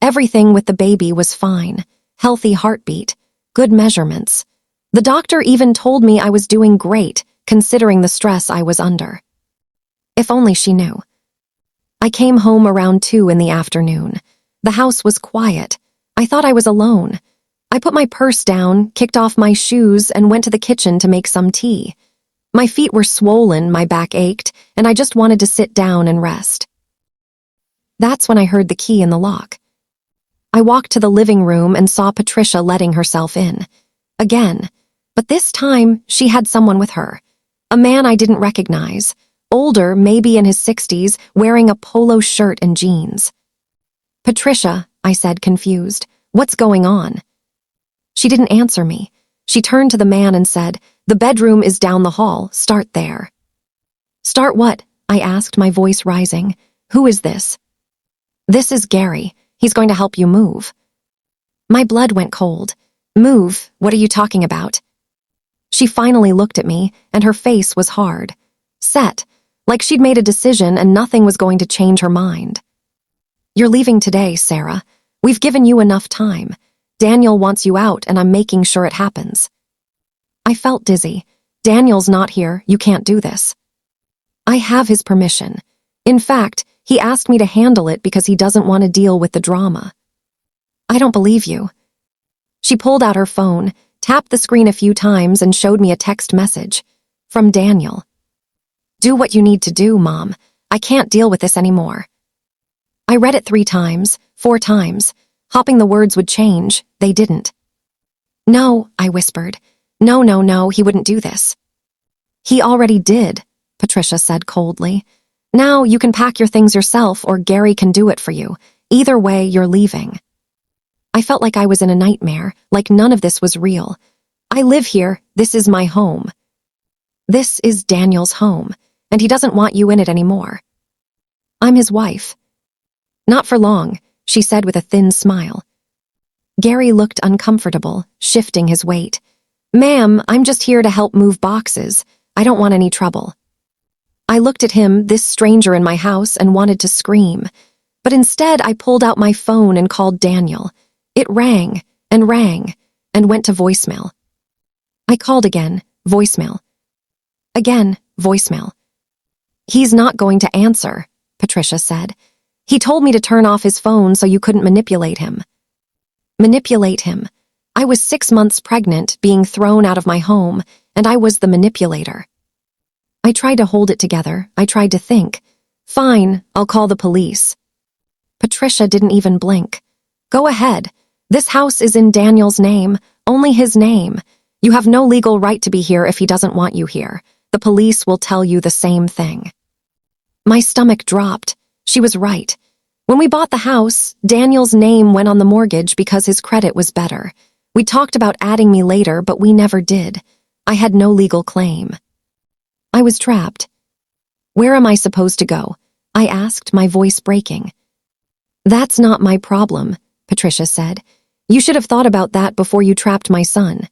Everything with the baby was fine, healthy heartbeat, good measurements. The doctor even told me I was doing great, considering the stress I was under. If only she knew. I came home around 2 in the afternoon. The house was quiet. I thought I was alone. I put my purse down, kicked off my shoes, and went to the kitchen to make some tea. My feet were swollen, my back ached, and I just wanted to sit down and rest. That's when I heard the key in the lock. I walked to the living room and saw Patricia letting herself in. Again. But this time, she had someone with her. A man I didn't recognize. Older, maybe in his 60s, wearing a polo shirt and jeans. "Patricia," I said, confused. What's going on? She didn't answer me. She turned to the man and said, "The bedroom is down the hall. Start there." "Start what?" I asked, my voice rising. "Who is this?" "This is Gary. He's going to help you move." My blood went cold. "Move? What are you talking about?" She finally looked at me, and her face was hard. Set, like she'd made a decision and nothing was going to change her mind. "You're leaving today, Sarah. We've given you enough time. Daniel wants you out, and I'm making sure it happens." I felt dizzy. "Daniel's not here. You can't do this." "I have his permission. In fact, he asked me to handle it because he doesn't want to deal with the drama." "I don't believe you." She pulled out her phone, tapped the screen a few times, and showed me a text message. From Daniel. "Do what you need to do, Mom. I can't deal with this anymore." I read it 3 times, 4 times, hoping the words would change. They didn't. "No," I whispered. "No, no, no, he wouldn't do this." "He already did," Patricia said coldly. "Now you can pack your things yourself or Gary can do it for you. Either way, you're leaving." I felt like I was in a nightmare, like none of this was real. "I live here. This is my home." "This is Daniel's home, and he doesn't want you in it anymore." "I'm his wife." "Not for long," she said with a thin smile. Gary looked uncomfortable, shifting his weight. "Ma'am, I'm just here to help move boxes. I don't want any trouble." I looked at him, this stranger in my house, and wanted to scream. But instead, I pulled out my phone and called Daniel. It rang, and went to voicemail. I called again, voicemail. Again, voicemail. "He's not going to answer," Patricia said. "He told me to turn off his phone so you couldn't manipulate him." Manipulate him. I was 6 months pregnant, being thrown out of my home, and I was the manipulator. I tried to hold it together. I tried to think. "Fine, I'll call the police." Patricia didn't even blink. "Go ahead. This house is in Daniel's name, only his name. You have no legal right to be here if he doesn't want you here. The police will tell you the same thing." My stomach dropped. She was right. When we bought the house, Daniel's name went on the mortgage because his credit was better. We talked about adding me later, but we never did. I had no legal claim. I was trapped. "Where am I supposed to go?" I asked, my voice breaking. "That's not my problem," Patricia said. "You should have thought about that before you trapped my son."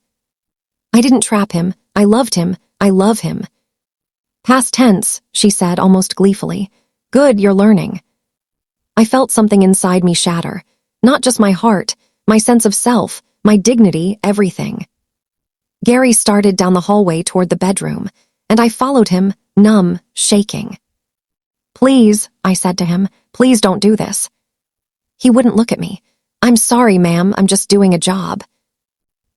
"I didn't trap him. I loved him. I love him." "Past tense," she said almost gleefully. "Good, you're learning." I felt something inside me shatter. Not just my heart, my sense of self, my dignity, everything. Gary started down the hallway toward the bedroom, and I followed him, numb, shaking. "Please," I said to him, "please don't do this." He wouldn't look at me. "I'm sorry, ma'am, I'm just doing a job."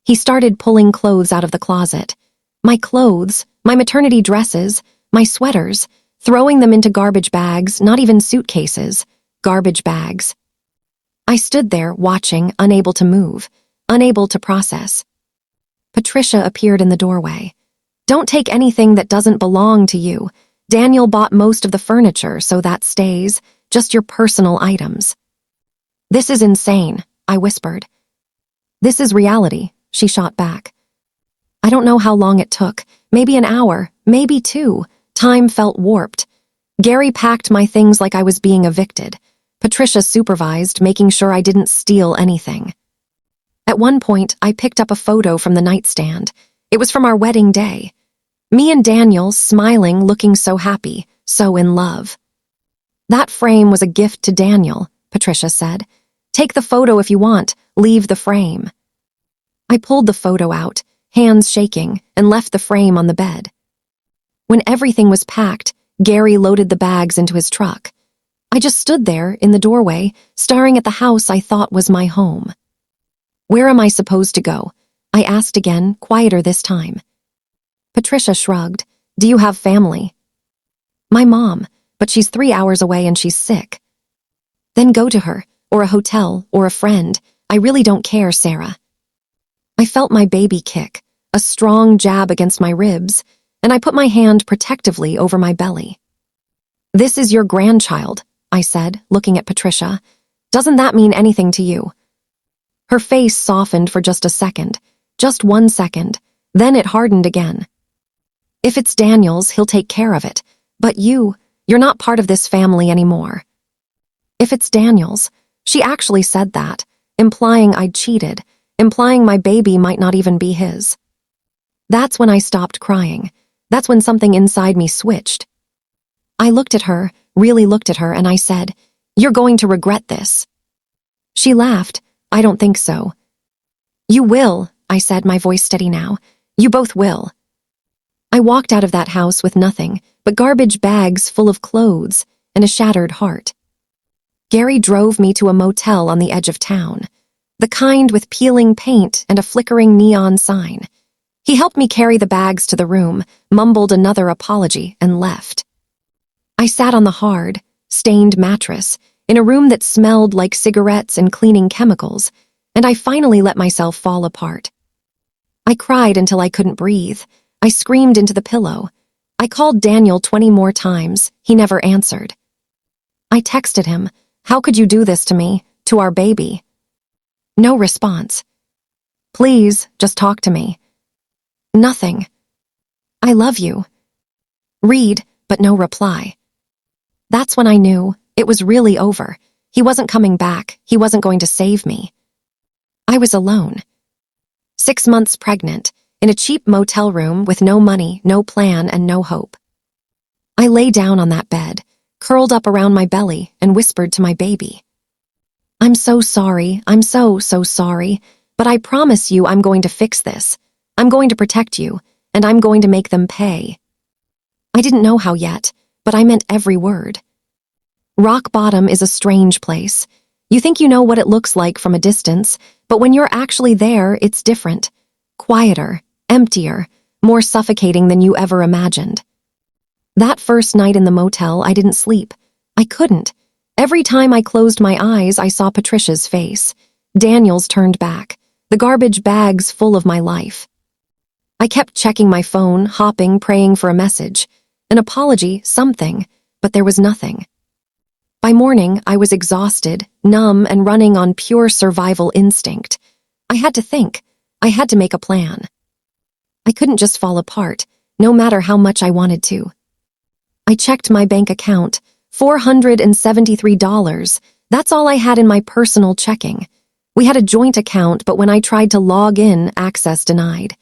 He started pulling clothes out of the closet. My clothes, my maternity dresses, my sweaters, throwing them into garbage bags, not even suitcases, garbage bags. I stood there, watching, unable to move, unable to process. Patricia appeared in the doorway. "Don't take anything that doesn't belong to you. Daniel bought most of the furniture, so that stays, just your personal items." "This is insane," I whispered. "This is reality," she shot back. I don't know how long it took, maybe an hour, maybe 2. Time felt warped. Gary packed my things like I was being evicted. Patricia supervised, making sure I didn't steal anything. At one point, I picked up a photo from the nightstand. It was from our wedding day. Me and Daniel, smiling, looking so happy, so in love. "That frame was a gift to Daniel," Patricia said. "Take the photo if you want, leave the frame." I pulled the photo out, hands shaking, and left the frame on the bed. When everything was packed, Gary loaded the bags into his truck. I just stood there, in the doorway, staring at the house I thought was my home. "Where am I supposed to go?" I asked again, quieter this time. Patricia shrugged. "Do you have family?" "My mom, but she's 3 hours away and she's sick." "Then go to her, or a hotel, or a friend. I really don't care, Sarah." I felt my baby kick, a strong jab against my ribs, and I put my hand protectively over my belly. "This is your grandchild," I said, looking at Patricia. Doesn't that mean anything to you?" Her face softened for just a second, just 1 second, then it hardened again. "If it's Daniel's, he'll take care of it. But you're not part of this family anymore." If it's Daniel's, she actually said that, implying I'd cheated, implying my baby might not even be his. That's when I stopped crying. That's when something inside me switched. I looked at her, really looked at her, and I said, "You're going to regret this." She laughed. "I don't think so." "You will," I said, my voice steady now. "You both will." I walked out of that house with nothing but garbage bags full of clothes and a shattered heart. Gary drove me to a motel on the edge of town, the kind with peeling paint and a flickering neon sign. He helped me carry the bags to the room, mumbled another apology, and left. I sat on the hard, stained mattress in a room that smelled like cigarettes and cleaning chemicals, and I finally let myself fall apart. I cried until I couldn't breathe. I screamed into the pillow. I called Daniel 20 more times. He never answered. I texted him, "How could you do this to me, to our baby?" No response. "Please, just talk to me." Nothing. "I love you." Read, but no reply. That's when I knew it was really over. He wasn't coming back. He wasn't going to save me. I was alone. 6 months pregnant, in a cheap motel room with no money, no plan, and no hope. I lay down on that bed, curled up around my belly, and whispered to my baby, "I'm so sorry, I'm so sorry, but I promise you I'm going to fix this. I'm going to protect you, and I'm going to make them pay." I didn't know how yet, but I meant every word. Rock bottom is a strange place. You think you know what it looks like from a distance, but when you're actually there, it's different. Quieter, emptier, more suffocating than you ever imagined. That first night in the motel, I didn't sleep. I couldn't. Every time I closed my eyes, I saw Patricia's face. Daniel's turned back, the garbage bags full of my life. I kept checking my phone, hopping, praying for a message, an apology, something, but there was nothing. By morning, I was exhausted, numb, and running on pure survival instinct. I had to think. I had to make a plan. I couldn't just fall apart, no matter how much I wanted to. I checked my bank account, $473. That's all I had in my personal checking. We had a joint account, but when I tried to log in, access denied.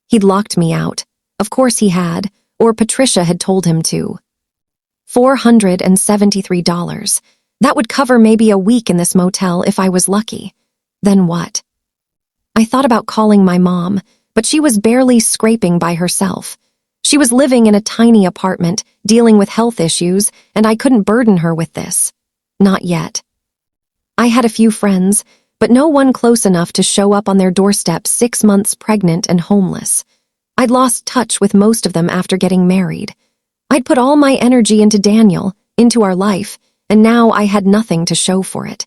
He'd locked me out. Of course he had, or Patricia had told him to. $473. That would cover maybe a week in this motel if I was lucky. Then what? I thought about calling my mom, but she was barely scraping by herself. She was living in a tiny apartment, dealing with health issues, and I couldn't burden her with this. Not yet. I had a few friends, but no one close enough to show up on their doorstep 6 months pregnant and homeless. I'd lost touch with most of them after getting married. I'd put all my energy into Daniel, into our life, and now I had nothing to show for it.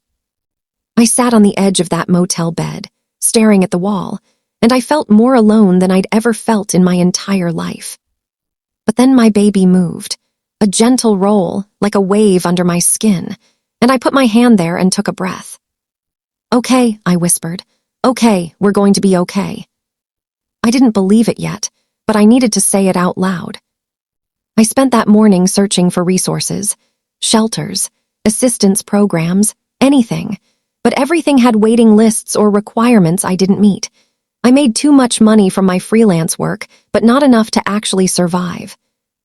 I sat on the edge of that motel bed, staring at the wall, and I felt more alone than I'd ever felt in my entire life. But then my baby moved, a gentle roll, like a wave under my skin, and I put my hand there and took a breath. "Okay," I whispered. "Okay, we're going to be okay." I didn't believe it yet, but I needed to say it out loud. I spent that morning searching for resources, shelters, assistance programs, anything, but everything had waiting lists or requirements I didn't meet. I made too much money from my freelance work, but not enough to actually survive.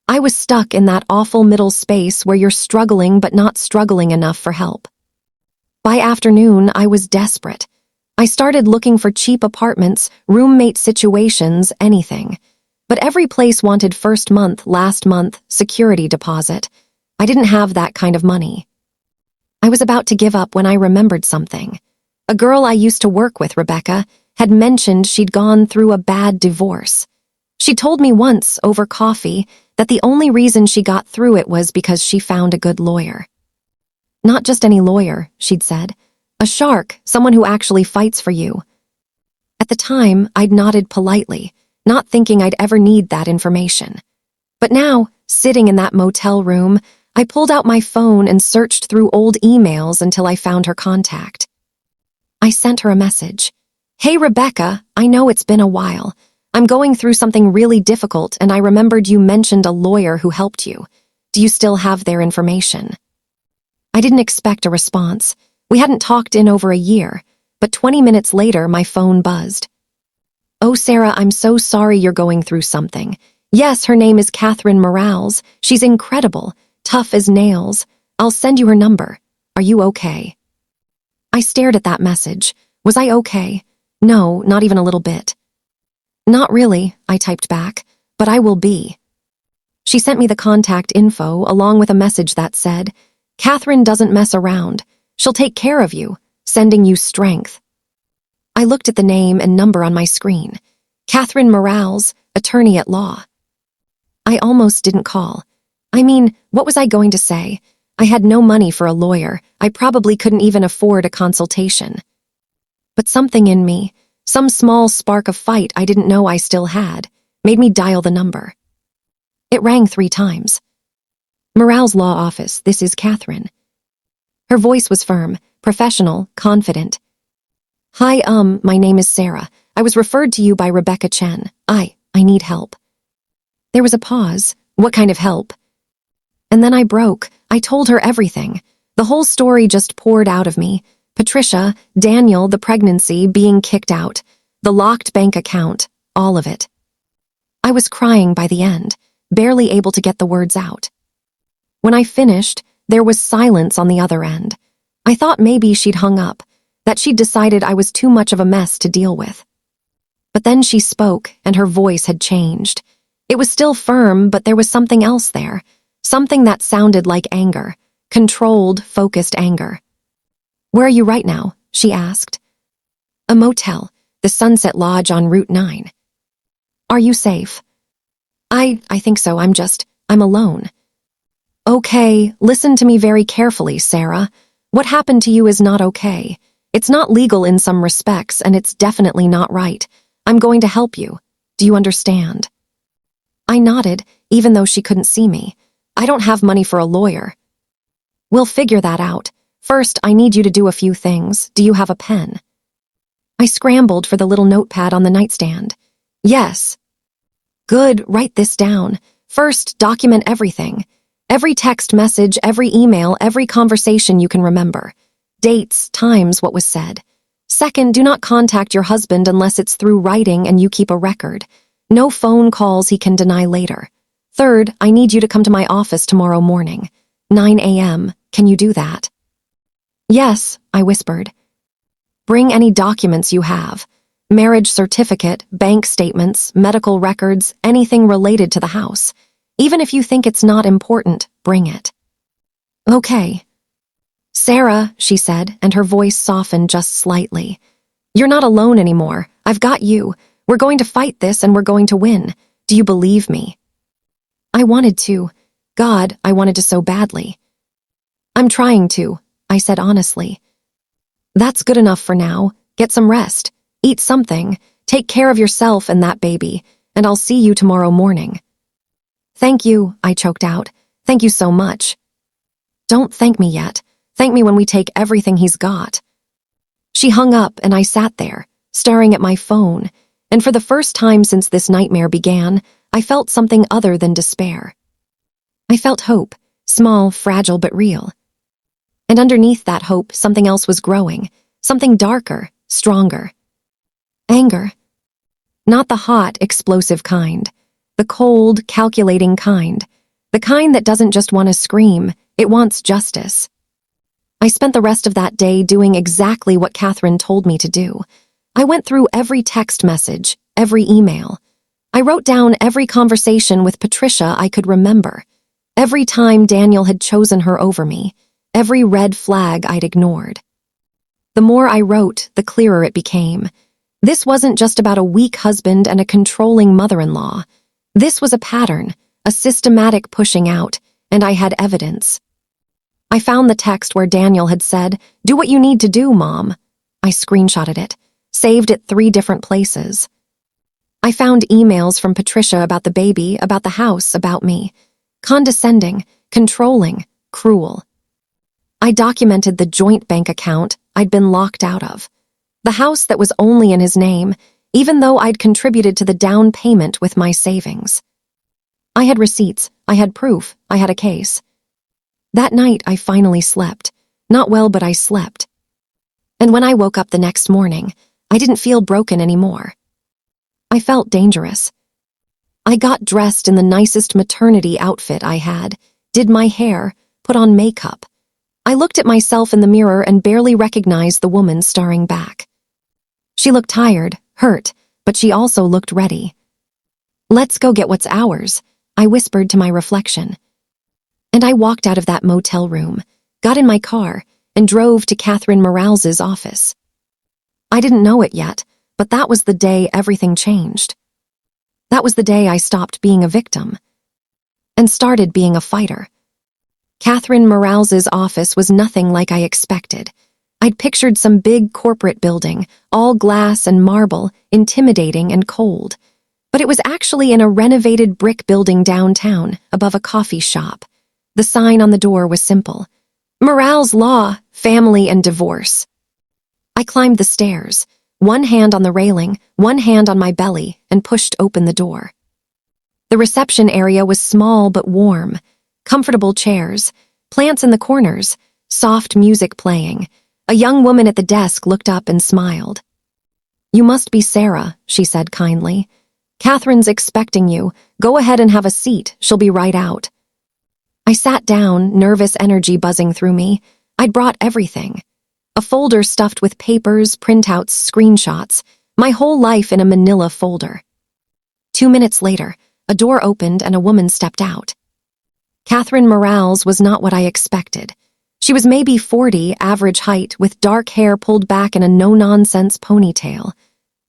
I was stuck in that awful middle space where you're struggling but not struggling enough for help. By afternoon, I was desperate. I started looking for cheap apartments, roommate situations, anything. But every place wanted first month, last month, security deposit. I didn't have that kind of money. I was about to give up when I remembered something. A girl I used to work with, Rebecca, had mentioned she'd gone through a bad divorce. She told me once, over coffee, that the only reason she got through it was because she found a good lawyer. Not just any lawyer, she'd said. A shark, someone who actually fights for you. At the time, I'd nodded politely, not thinking I'd ever need that information. But now, sitting in that motel room, I pulled out my phone and searched through old emails until I found her contact. I sent her a message. "Hey, Rebecca, I know it's been a while. I'm going through something really difficult, and I remembered you mentioned a lawyer who helped you. Do you still have their information?" I didn't expect a response. We hadn't talked in over a year, but 20 minutes later, my phone buzzed. "Oh, Sarah, I'm so sorry you're going through something. Yes, her name is Catherine Morales. She's incredible, tough as nails. I'll send you her number. Are you okay?" I stared at that message. Was I okay? No, not even a little bit. "Not really," I typed back, "but I will be." She sent me the contact info along with a message that said, "Catherine doesn't mess around. She'll take care of you, sending you strength." I looked at the name and number on my screen. Catherine Morales, attorney at law. I almost didn't call. I mean, what was I going to say? I had no money for a lawyer. I probably couldn't even afford a consultation. But something in me, some small spark of fight I didn't know I still had, made me dial the number. It rang 3 times. "Morales Law Office, this is Catherine." Her voice was firm, professional, confident. "Hi, my name is Sarah. I was referred to you by Rebecca Chen. I need help." There was a pause. What kind of help? And then I broke. I told her everything. The whole story just poured out of me. Patricia, Daniel, the pregnancy, being kicked out, the locked bank account, all of it. I was crying by the end, barely able to get the words out. When I finished, there was silence on the other end. I thought maybe she'd hung up, that she'd decided I was too much of a mess to deal with. But then she spoke, and her voice had changed. It was still firm, but there was something else there, something that sounded like anger, controlled, focused anger. "Where are you right now?" she asked. "A motel, the Sunset Lodge on Route 9. "Are you safe?" I think so. I'm alone." "Okay, listen to me very carefully, Sarah. What happened to you is not okay. It's not legal in some respects, and it's definitely not right. I'm going to help you. Do you understand?" I nodded, even though she couldn't see me. "I don't have money for a lawyer." "We'll figure that out. First, I need you to do a few things. Do you have a pen?" I scrambled for the little notepad on the nightstand. "Yes." "Good, write this down. First, document everything. Every text message, every email, every conversation you can remember. Dates, times, what was said. Second, do not contact your husband unless it's through writing and you keep a record. No phone calls he can deny later. Third, I need you to come to my office tomorrow morning. 9 a.m. Can you do that?" "Yes," I whispered. "Bring any documents you have. Marriage certificate, bank statements, medical records, anything related to the house. Even if you think it's not important, bring it." "Okay." "Sarah," she said, and her voice softened just slightly. "You're not alone anymore. I've got you. We're going to fight this and we're going to win. Do you believe me?" I wanted to. God, I wanted to so badly. "I'm trying to," I said honestly. "That's good enough for now. Get some rest. Eat something. Take care of yourself and that baby, and I'll see you tomorrow morning." "Thank you," I choked out. "Thank you so much." "Don't thank me yet. Thank me when we take everything he's got." She hung up and I sat there, staring at my phone, and for the first time since this nightmare began, I felt something other than despair. I felt hope, small, fragile, but real. And underneath that hope, something else was growing, something darker, stronger. Anger. Not the hot, explosive kind. The cold, calculating kind. The kind that doesn't just want to scream, it wants justice. I spent the rest of that day doing exactly what Catherine told me to do. I went through every text message, every email. I wrote down every conversation with Patricia I could remember. Every time Daniel had chosen her over me. Every red flag I'd ignored. The more I wrote, the clearer it became. This wasn't just about a weak husband and a controlling mother-in-law. This was a pattern, a systematic pushing out, and I had evidence. I found the text where Daniel had said, "Do what you need to do, Mom." I screenshotted it, saved it 3 different places. I found emails from Patricia about the baby, about the house, about me. Condescending, controlling, cruel. I documented the joint bank account I'd been locked out of, the house that was only in his name, even though I'd contributed to the down payment with my savings. I had receipts, I had proof, I had a case. That night I finally slept. Not well, but I slept. And when I woke up the next morning, I didn't feel broken anymore. I felt dangerous. I got dressed in the nicest maternity outfit I had, did my hair, put on makeup. I looked at myself in the mirror and barely recognized the woman staring back. She looked tired, hurt, but she also looked ready. "Let's go get what's ours," I whispered to my reflection. And I walked out of that motel room, got in my car, and drove to Catherine Morales's office. I didn't know it yet, but that was the day everything changed. That was the day I stopped being a victim and started being a fighter. Catherine Morales's office was nothing like I expected. I'd pictured some big corporate building, all glass and marble, intimidating and cold. But it was actually in a renovated brick building downtown, above a coffee shop. The sign on the door was simple: Morales Law, Family and Divorce. I climbed the stairs, one hand on the railing, one hand on my belly, and pushed open the door. The reception area was small but warm, comfortable chairs, plants in the corners, soft music playing. A young woman at the desk looked up and smiled. "You must be Sarah," she said kindly. "Catherine's expecting you. Go ahead and have a seat. She'll be right out." I sat down, nervous energy buzzing through me. I'd brought everything. A folder stuffed with papers, printouts, screenshots, my whole life in a manila folder. 2 minutes later, a door opened and a woman stepped out. Catherine Morales was not what I expected. She was maybe 40, average height, with dark hair pulled back in a no-nonsense ponytail.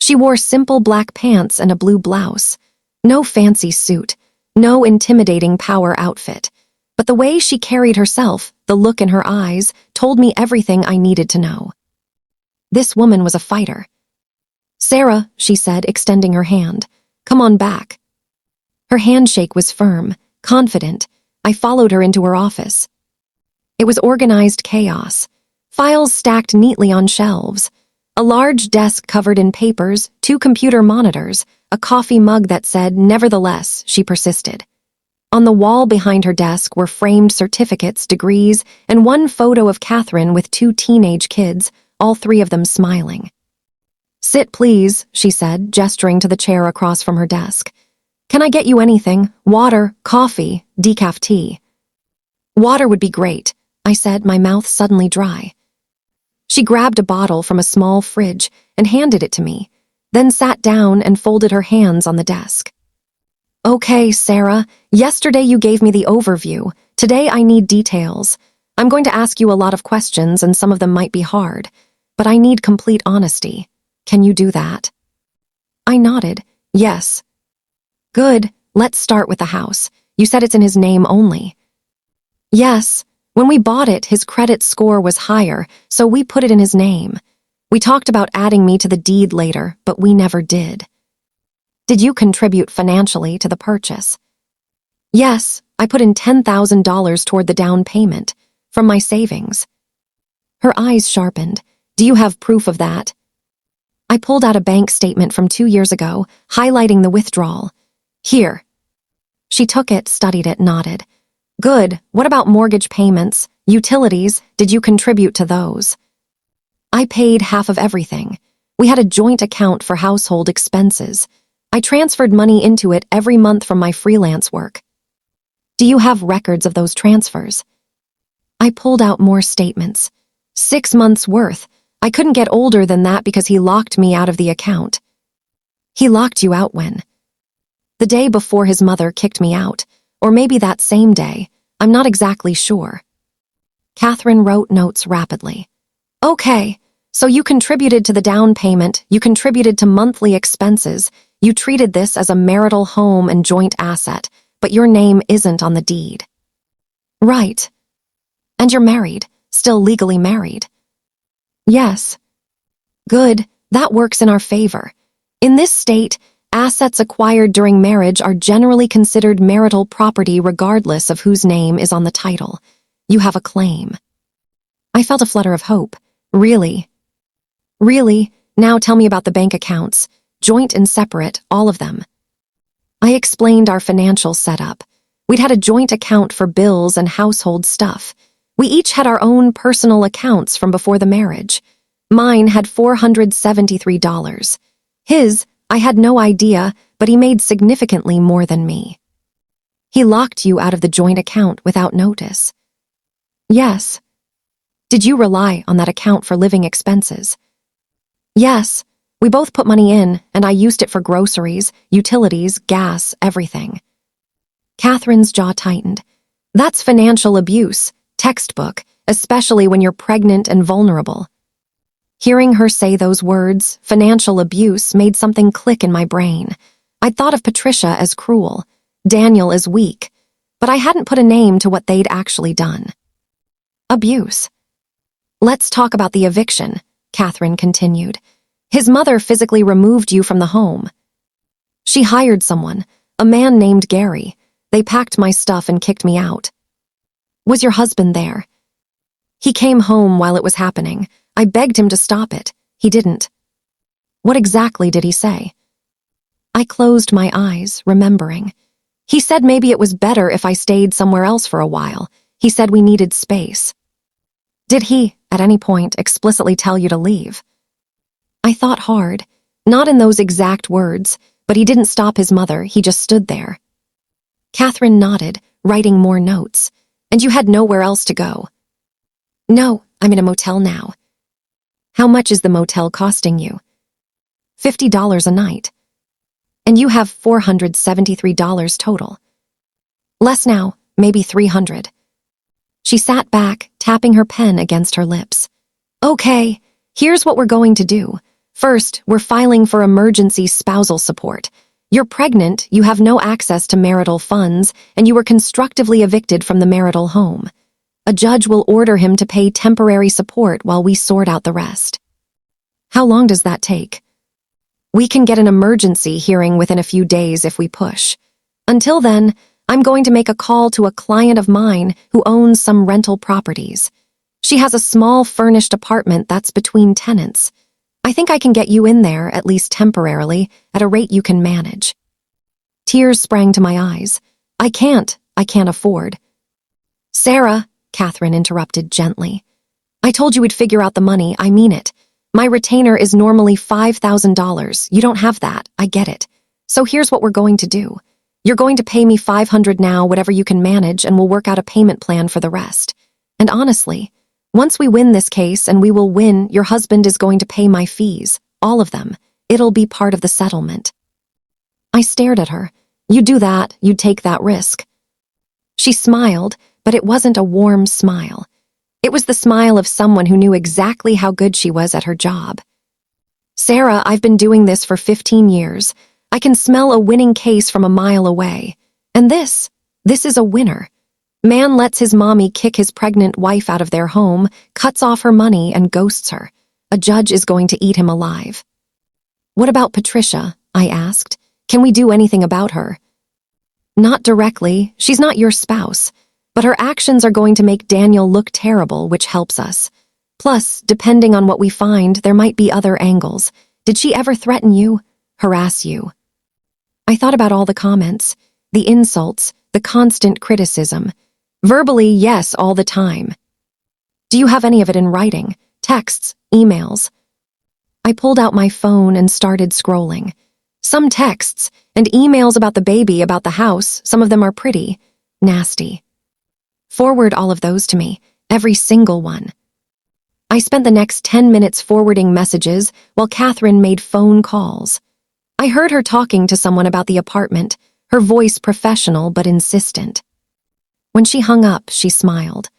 She wore simple black pants and a blue blouse. No fancy suit, no intimidating power outfit. But the way she carried herself, the look in her eyes, told me everything I needed to know. This woman was a fighter. "Sarah," she said, extending her hand. "Come on back." Her handshake was firm, confident. I followed her into her office. It was organized chaos. Files stacked neatly on shelves. A large desk covered in papers, 2 computer monitors, a coffee mug that said, "Nevertheless," she persisted. On the wall behind her desk were framed certificates, degrees, and one photo of Catherine with 2 teenage kids, all 3 of them smiling. "Sit, please," she said, gesturing to the chair across from her desk. "Can I get you anything? Water, coffee, decaf tea?" "Water would be great," I said, my mouth suddenly dry. She grabbed a bottle from a small fridge and handed it to me, then sat down and folded her hands on the desk. "Okay, Sarah, yesterday you gave me the overview. Today I need details. I'm going to ask you a lot of questions and some of them might be hard, but I need complete honesty. Can you do that?" I nodded. "Yes." "Good, let's start with the house. You said it's in his name only." "Yes. When we bought it, his credit score was higher, so we put it in his name. We talked about adding me to the deed later, but we never did." "Did you contribute financially to the purchase?" "Yes, I put in $10,000 toward the down payment, from my savings." Her eyes sharpened. "Do you have proof of that?" I pulled out a bank statement from 2 years ago, highlighting the withdrawal. "Here." She took it, studied it, nodded. "Good. What about mortgage payments, utilities? Did you contribute to those?" I paid half of everything. We had a joint account for household expenses. I transferred money into it every month from my freelance work. "Do you have records of those transfers?" I pulled out more statements. 6 months' worth. I couldn't get older than that because he locked me out of the account. "He locked you out when?" "The day before his mother kicked me out. Or maybe that same day. I'm not exactly sure." Catherine wrote notes rapidly. "Okay, so you contributed to the down payment, you contributed to monthly expenses, you treated this as a marital home and joint asset, but your name isn't on the deed." "Right. And you're married, still legally married?" "Yes." "Good, that works in our favor. In this state, assets acquired during marriage are generally considered marital property regardless of whose name is on the title. You have a claim. I felt a flutter of hope. Really? Really? Now tell me about the bank accounts. Joint and separate, all of them. I explained our financial setup. We'd had a joint account for bills and household stuff. We each had our own personal accounts from before the marriage. Mine had $473. His, I had no idea, but he made significantly more than me. He locked you out of the joint account without notice. Yes. Did you rely on that account for living expenses? Yes. We both put money in, and I used it for groceries, utilities, gas, everything. Catherine's jaw tightened. That's financial abuse, textbook, especially when you're pregnant and vulnerable. Hearing her say those words, financial abuse, made something click in my brain. I'd thought of Patricia as cruel, Daniel as weak, but I hadn't put a name to what they'd actually done. Abuse. Let's talk about the eviction, Catherine continued. His mother physically removed you from the home. She hired someone, a man named Gary. They packed my stuff and kicked me out. Was your husband there? He came home while it was happening. I begged him to stop it. He didn't. What exactly did he say? I closed my eyes, remembering. He said maybe it was better if I stayed somewhere else for a while. He said we needed space. Did he, at any point, explicitly tell you to leave? I thought hard. Not in those exact words, but he didn't stop his mother, he just stood there. Catherine nodded, writing more notes. And you had nowhere else to go? No, I'm in a motel now. How much is the motel costing you? $50 a night. And you have $473 total. Less now, maybe $300. She sat back, tapping her pen against her lips. Okay, here's what we're going to do. First, we're filing for emergency spousal support. You're pregnant, you have no access to marital funds, and you were constructively evicted from the marital home. A judge will order him to pay temporary support while we sort out the rest. How long does that take? We can get an emergency hearing within a few days if we push. Until then, I'm going to make a call to a client of mine who owns some rental properties. She has a small furnished apartment that's between tenants. I think I can get you in there, at least temporarily, at a rate you can manage. Tears sprang to my eyes. I can't afford. Sarah, Catherine interrupted gently. I told you we'd figure out the money, I mean it. My retainer is normally $5,000. You don't have that, I get it. So here's what we're going to do. You're going to pay me $500 now, whatever you can manage, and we'll work out a payment plan for the rest. And honestly, once we win this case, and we will win, your husband is going to pay my fees, all of them. It'll be part of the settlement. I stared at her. You'd do that, you'd take that risk. She smiled, but it wasn't a warm smile. It was the smile of someone who knew exactly how good she was at her job. Sarah, I've been doing this for 15 years. I can smell a winning case from a mile away. And this is a winner. Man lets his mommy kick his pregnant wife out of their home, cuts off her money, and ghosts her. A judge is going to eat him alive. What about Patricia? I asked. Can we do anything about her? Not directly. She's not your spouse. But her actions are going to make Daniel look terrible, which helps us. Plus, depending on what we find, there might be other angles. Did she ever threaten you? Harass you? I thought about all the comments, the insults, the constant criticism. Verbally, yes, all the time. Do you have any of it in writing? Texts, emails? I pulled out my phone and started scrolling. Some texts and emails about the baby, about the house, some of them are pretty. Nasty. Forward all of those to me, every single one. I spent the next 10 minutes forwarding messages while Catherine made phone calls. I heard her talking to someone about the apartment, her voice professional but insistent. When she hung up, she smiled.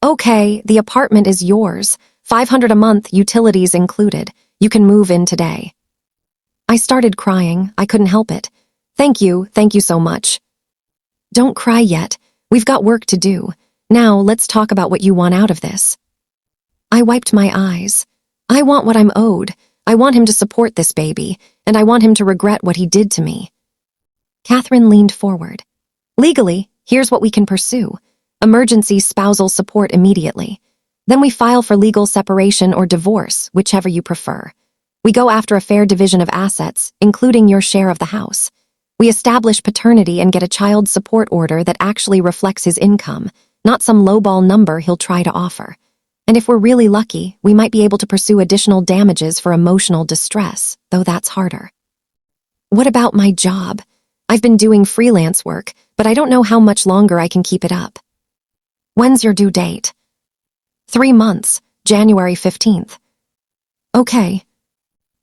Okay, the apartment is yours. $500 a month, utilities included. You can move in today. I started crying. I couldn't help it. Thank you so much. Don't cry yet. We've got work to do. Now, let's talk about what you want out of this. I wiped my eyes. I want what I'm owed. I want him to support this baby, and I want him to regret what he did to me. Catherine leaned forward. Legally, here's what we can pursue. emergency spousal support immediately. Then we file for legal separation or divorce, whichever you prefer. We go after a fair division of assets, including your share of the house. We establish paternity and get a child support order that actually reflects his income, not some lowball number he'll try to offer. And if we're really lucky, we might be able to pursue additional damages for emotional distress, though that's harder. What about my job? I've been doing freelance work, but I don't know how much longer I can keep it up. When's your due date? 3 months, January 15th. Okay.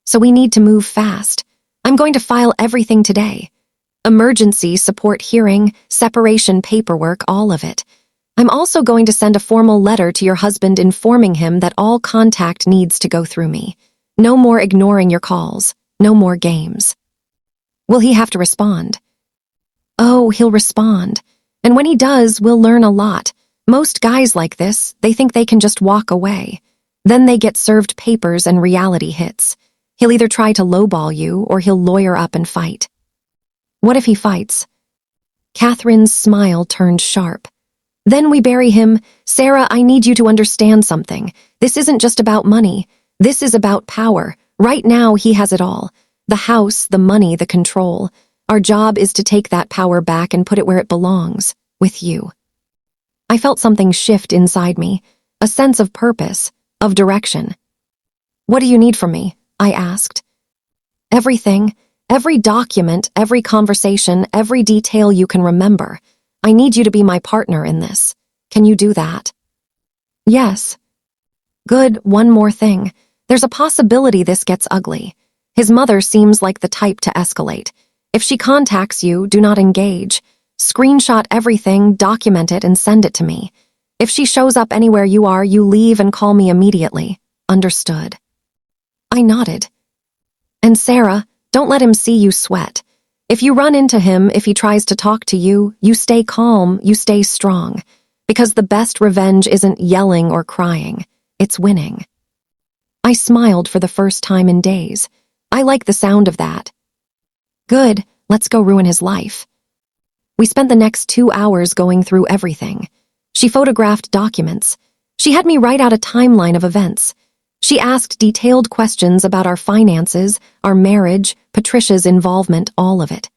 So we need to move fast. I'm going to file everything today. Emergency support hearing, separation paperwork, all of it. I'm also going to send a formal letter to your husband informing him that all contact needs to go through me. No more ignoring your calls. No more games. Will he have to respond? Oh, he'll respond. And when he does, we'll learn a lot. Most guys like this, they think they can just walk away. Then they get served papers and reality hits. He'll either try to lowball you or he'll lawyer up and fight. What if he fights? Catherine's smile turned sharp. Then we bury him. Sarah, I need you to understand something. This isn't just about money. This is about power. Right now, he has it all. The house, the money, the control. Our job is to take that power back and put it where it belongs, with you. I felt something shift inside me, a sense of purpose, of direction. What do you need from me? I asked. Everything, every document, every conversation, every detail you can remember. I need you to be my partner in this. Can you do that? Yes. Good, one more thing. There's a possibility this gets ugly. His mother seems like the type to escalate. If she contacts you, do not engage. Screenshot everything, document it, and send it to me. If she shows up anywhere you are, you leave and call me immediately. Understood. I nodded. And Sarah, don't let him see you sweat. If you run into him, if he tries to talk to you, you stay calm, you stay strong. Because the best revenge isn't yelling or crying. It's winning. I smiled for the first time in days. I like the sound of that. Good, let's go ruin his life. We spent the next 2 hours going through everything. She photographed documents. She had me write out a timeline of events. She asked detailed questions about our finances, our marriage, Patricia's involvement, all of it.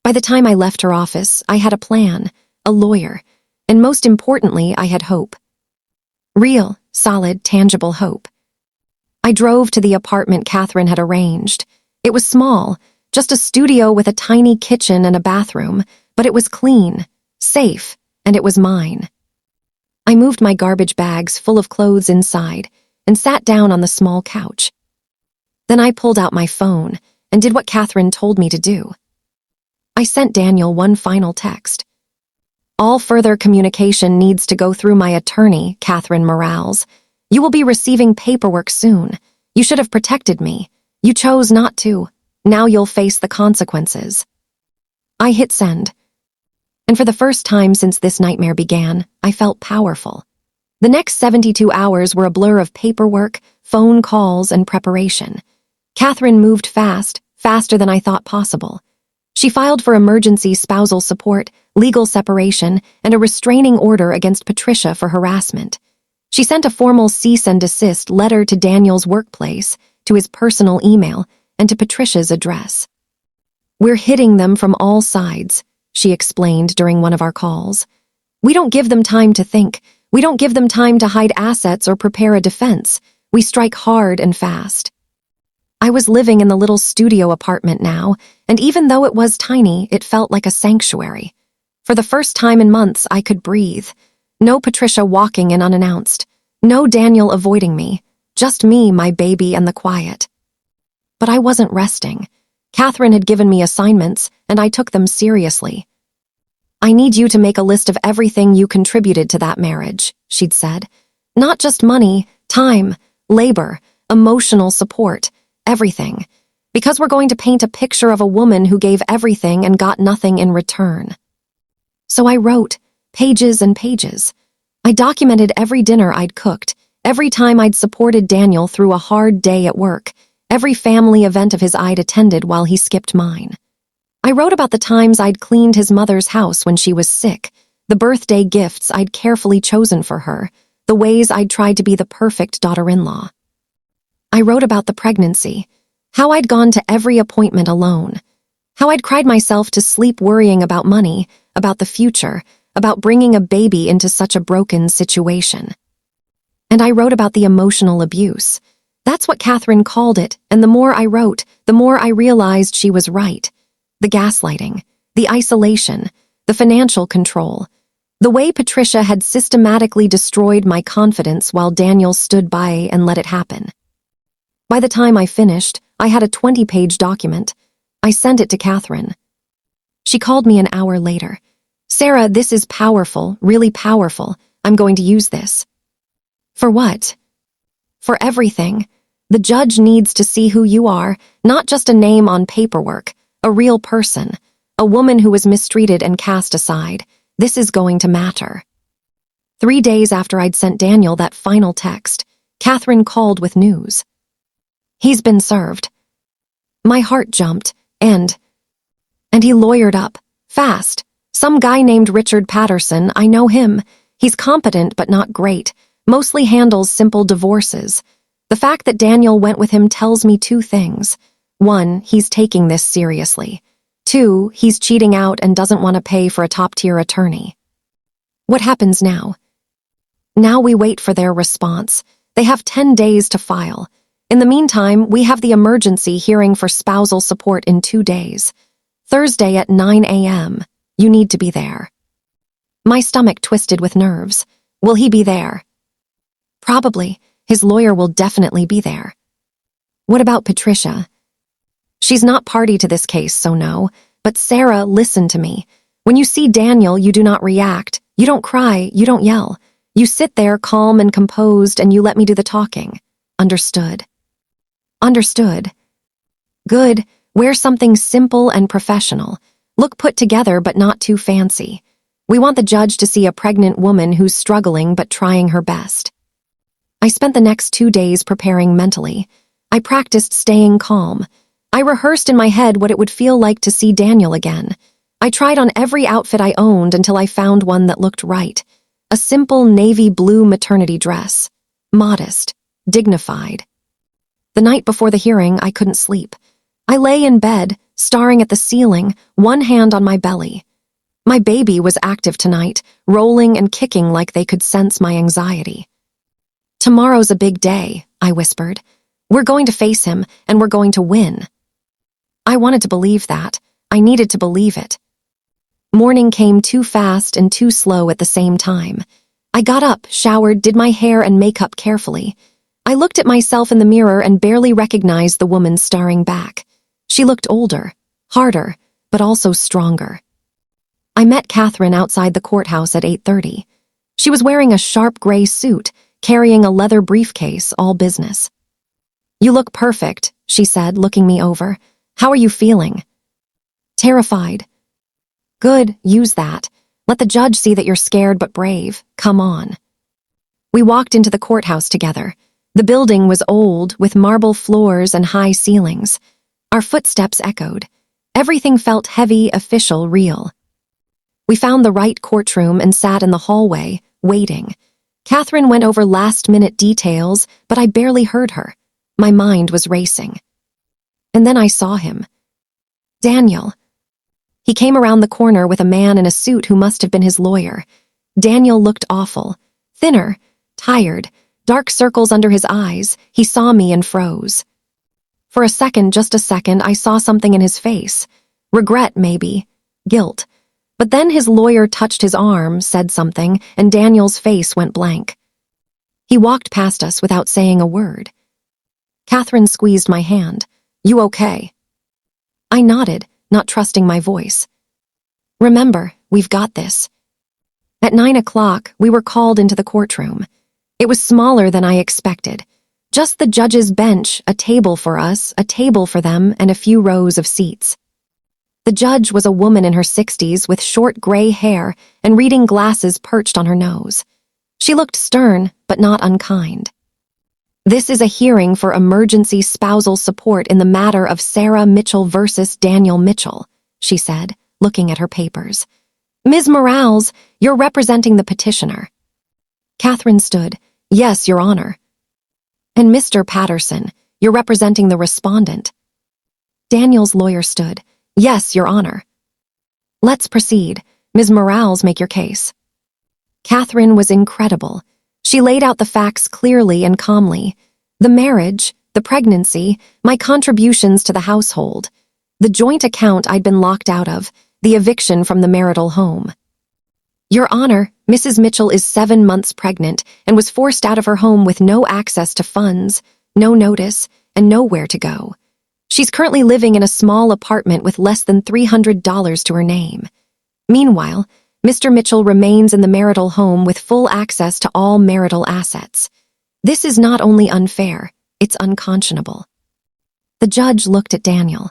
By the time I left her office, I had a plan, a lawyer, and most importantly, I had hope. Real, solid, tangible hope. I drove to the apartment Catherine had arranged. It was small, just a studio with a tiny kitchen and a bathroom, but it was clean, safe, and it was mine. I moved my garbage bags full of clothes inside and sat down on the small couch. Then I pulled out my phone and did what Catherine told me to do. I sent Daniel one final text. All further communication needs to go through my attorney, Catherine Morales. You will be receiving paperwork soon. You should have protected me. You chose not to. Now you'll face the consequences. I hit send. And for the first time since this nightmare began, I felt powerful. The next 72 hours were a blur of paperwork, phone calls, and preparation. Catherine moved fast, faster than I thought possible. She filed for emergency spousal support, legal separation, and a restraining order against Patricia for harassment. She sent a formal cease and desist letter to Daniel's workplace, to his personal email, and to Patricia's address. We're hitting them from all sides, she explained during one of our calls. We don't give them time to think. We don't give them time to hide assets or prepare a defense. We strike hard and fast. I was living in the little studio apartment now, and even though it was tiny, it felt like a sanctuary. For the first time in months, I could breathe. No Patricia walking in unannounced. No Daniel avoiding me. Just me, my baby, and the quiet. But I wasn't resting. Catherine had given me assignments, and I took them seriously. I need you to make a list of everything you contributed to that marriage, she'd said. Not just money, time, labor, emotional support, everything. Because we're going to paint a picture of a woman who gave everything and got nothing in return. So I wrote, pages and pages. I documented every dinner I'd cooked, every time I'd supported Daniel through a hard day at work, every family event of his I'd attended while he skipped mine. I wrote about the times I'd cleaned his mother's house when she was sick, the birthday gifts I'd carefully chosen for her, the ways I'd tried to be the perfect daughter-in-law. I wrote about the pregnancy, how I'd gone to every appointment alone, how I'd cried myself to sleep worrying about money, about the future, about bringing a baby into such a broken situation. And I wrote about the emotional abuse. That's what Catherine called it, and the more I wrote, the more I realized she was right. The gaslighting, the isolation, the financial control, the way Patricia had systematically destroyed my confidence while Daniel stood by and let it happen. By the time I finished, I had a 20-page document. I sent it to Catherine. She called me an hour later. "Sarah, this is powerful, really powerful. I'm going to use this." "For what?" "For everything. The judge needs to see who you are, not just a name on paperwork, a real person, a woman who was mistreated and cast aside. This is going to matter." 3 days after I'd sent Daniel that final text, Catherine called with news. "He's been served." My heart jumped, and he lawyered up, fast. "Some guy named Richard Patterson, I know him. He's competent but not great, mostly handles simple divorces. The fact that Daniel went with him tells me 2 things. 1, he's taking this seriously. 2, he's cheating out and doesn't want to pay for a top-tier attorney." What happens now? Now we wait for their response. They have 10 days to file. In the meantime, we have the emergency hearing for spousal support in 2 days. Thursday at 9 a.m. You need to be there. My stomach twisted with nerves. Will he be there? Probably. His lawyer will definitely be there. What about Patricia? She's not party to this case, so no. But Sarah, listen to me. When you see Daniel, you do not react. You don't cry. You don't yell. You sit there calm and composed, and you let me do the talking. Understood? Understood. Good. Wear something simple and professional. Look put together but not too fancy. We want the judge to see a pregnant woman who's struggling but trying her best. I spent the next 2 days preparing mentally. I practiced staying calm. I rehearsed in my head what it would feel like to see Daniel again. I tried on every outfit I owned until I found one that looked right. A simple navy blue maternity dress. Modest. Dignified. The night before the hearing, I couldn't sleep. I lay in bed, staring at the ceiling, one hand on my belly. My baby was active tonight, rolling and kicking like they could sense my anxiety. "Tomorrow's a big day," I whispered. "We're going to face him, and we're going to win." I wanted to believe that. I needed to believe it. Morning came too fast and too slow at the same time. I got up, showered, did my hair and makeup carefully. I looked at myself in the mirror and barely recognized the woman staring back. She looked older, harder, but also stronger. I met Catherine outside the courthouse at 8:30. She was wearing a sharp gray suit, carrying a leather briefcase, all business. "You look perfect," she said, looking me over. "How are you feeling?" "Terrified." "Good, use that. Let the judge see that you're scared but brave. Come on." We walked into the courthouse together. The building was old, with marble floors and high ceilings. Our footsteps echoed. Everything felt heavy, official, real. We found the right courtroom and sat in the hallway, waiting. Catherine went over last-minute details, but I barely heard her. My mind was racing. And then I saw him. Daniel. He came around the corner with a man in a suit who must have been his lawyer. Daniel looked awful. Thinner, tired, dark circles under his eyes. He saw me and froze. For a second, just a second, I saw something in his face. Regret, maybe. Guilt. But then his lawyer touched his arm, said something, and Daniel's face went blank. He walked past us without saying a word. Catherine squeezed my hand. "You okay?" I nodded, not trusting my voice. "Remember, we've got this." At 9 o'clock, we were called into the courtroom. It was smaller than I expected. Just the judge's bench, a table for us, a table for them, and a few rows of seats. The judge was a woman in her 60s with short gray hair and reading glasses perched on her nose. She looked stern, but not unkind. "This is a hearing for emergency spousal support in the matter of Sarah Mitchell versus Daniel Mitchell," she said, looking at her papers. Ms. Morales, you're representing the petitioner. Catherine stood. Yes, Your Honor. And Mr. Patterson, you're representing the respondent. Daniel's lawyer stood. Yes, Your Honor. Let's proceed. Ms. Morales, make your case. Catherine was incredible. She laid out the facts clearly and calmly. The marriage, the pregnancy, my contributions to the household, the joint account I'd been locked out of, the eviction from the marital home. Your Honor, Mrs. Mitchell is 7 months pregnant and was forced out of her home with no access to funds, no notice, and nowhere to go. She's currently living in a small apartment with less than $300 to her name. Meanwhile, Mr. Mitchell remains in the marital home with full access to all marital assets. This is not only unfair, it's unconscionable. The judge looked at Daniel.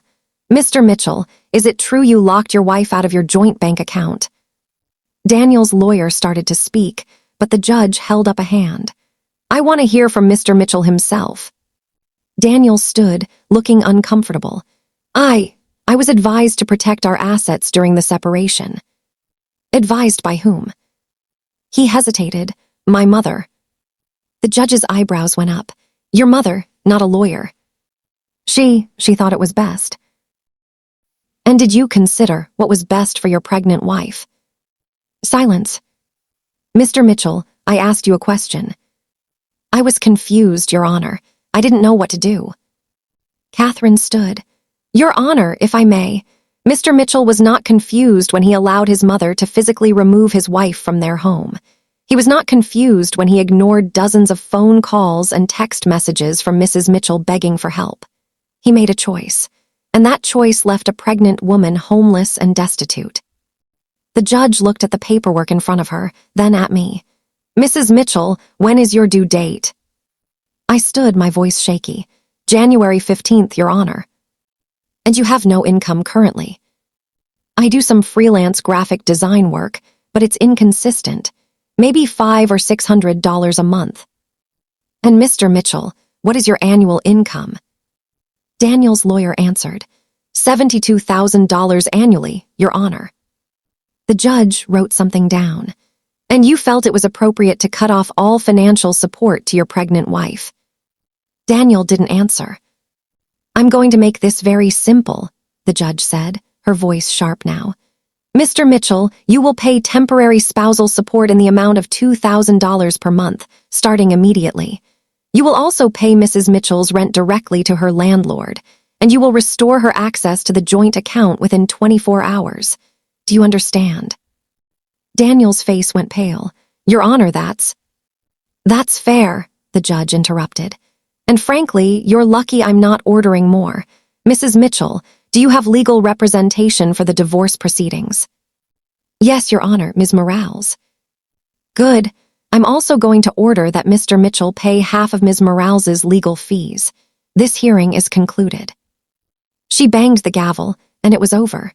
Mr. Mitchell, is it true you locked your wife out of your joint bank account? Daniel's lawyer started to speak, but the judge held up a hand. I want to hear from Mr. Mitchell himself. Daniel stood, looking uncomfortable. I was advised to protect our assets during the separation. Advised by whom? He hesitated. My mother. The judge's eyebrows went up. Your mother, not a lawyer. She thought it was best. And did you consider what was best for your pregnant wife? Silence. Mr. Mitchell, I asked you a question. I was confused, Your Honor. I didn't know what to do. Catherine stood. Your Honor, if I may, Mr. Mitchell was not confused when he allowed his mother to physically remove his wife from their home. He was not confused when he ignored dozens of phone calls and text messages from Mrs. Mitchell begging for help. He made a choice, and that choice left a pregnant woman homeless and destitute. The judge looked at the paperwork in front of her, then at me. Mrs. Mitchell, when is your due date? I stood, my voice shaky. January 15th, Your Honor. And you have no income currently. I do some freelance graphic design work, but it's inconsistent. Maybe $500 or $600 a month. And Mr. Mitchell, what is your annual income? Daniel's lawyer answered, $72,000 annually, Your Honor. The judge wrote something down. And you felt it was appropriate to cut off all financial support to your pregnant wife. Daniel didn't answer. I'm going to make this very simple, the judge said, her voice sharp now. Mr. Mitchell, you will pay temporary spousal support in the amount of $2,000 per month, starting immediately. You will also pay Mrs. Mitchell's rent directly to her landlord, and you will restore her access to the joint account within 24 hours. Do you understand? Daniel's face went pale. Your Honor, that's fair, the judge interrupted. And frankly, you're lucky I'm not ordering more. Mrs. Mitchell, do you have legal representation for the divorce proceedings? Yes, Your Honor, Ms. Morales. Good. I'm also going to order that Mr. Mitchell pay half of Ms. Morales's legal fees. This hearing is concluded. She banged the gavel, and it was over.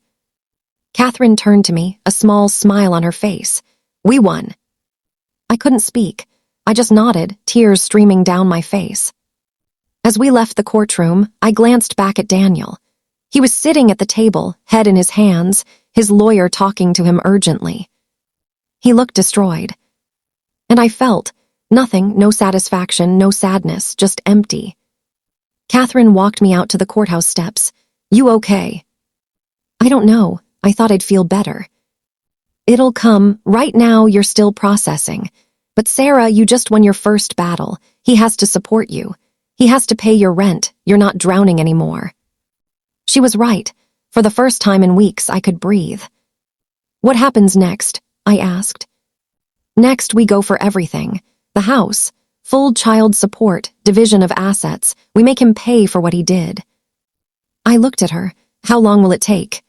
Catherine turned to me, a small smile on her face. We won. I couldn't speak. I just nodded, tears streaming down my face. As we left the courtroom, I glanced back at Daniel. He was sitting at the table, head in his hands, his lawyer talking to him urgently. He looked destroyed. And I felt nothing, no satisfaction, no sadness, just empty. Catherine walked me out to the courthouse steps. You okay? I don't know. I thought I'd feel better. It'll come. Right now, you're still processing. But Sarah, you just won your first battle. He has to support you. He has to pay your rent. You're not drowning anymore. She was right. For the first time in weeks, I could breathe. What happens next? I asked. Next, we go for everything. The house, full child support, division of assets. We make him pay for what he did. I looked at her. How long will it take?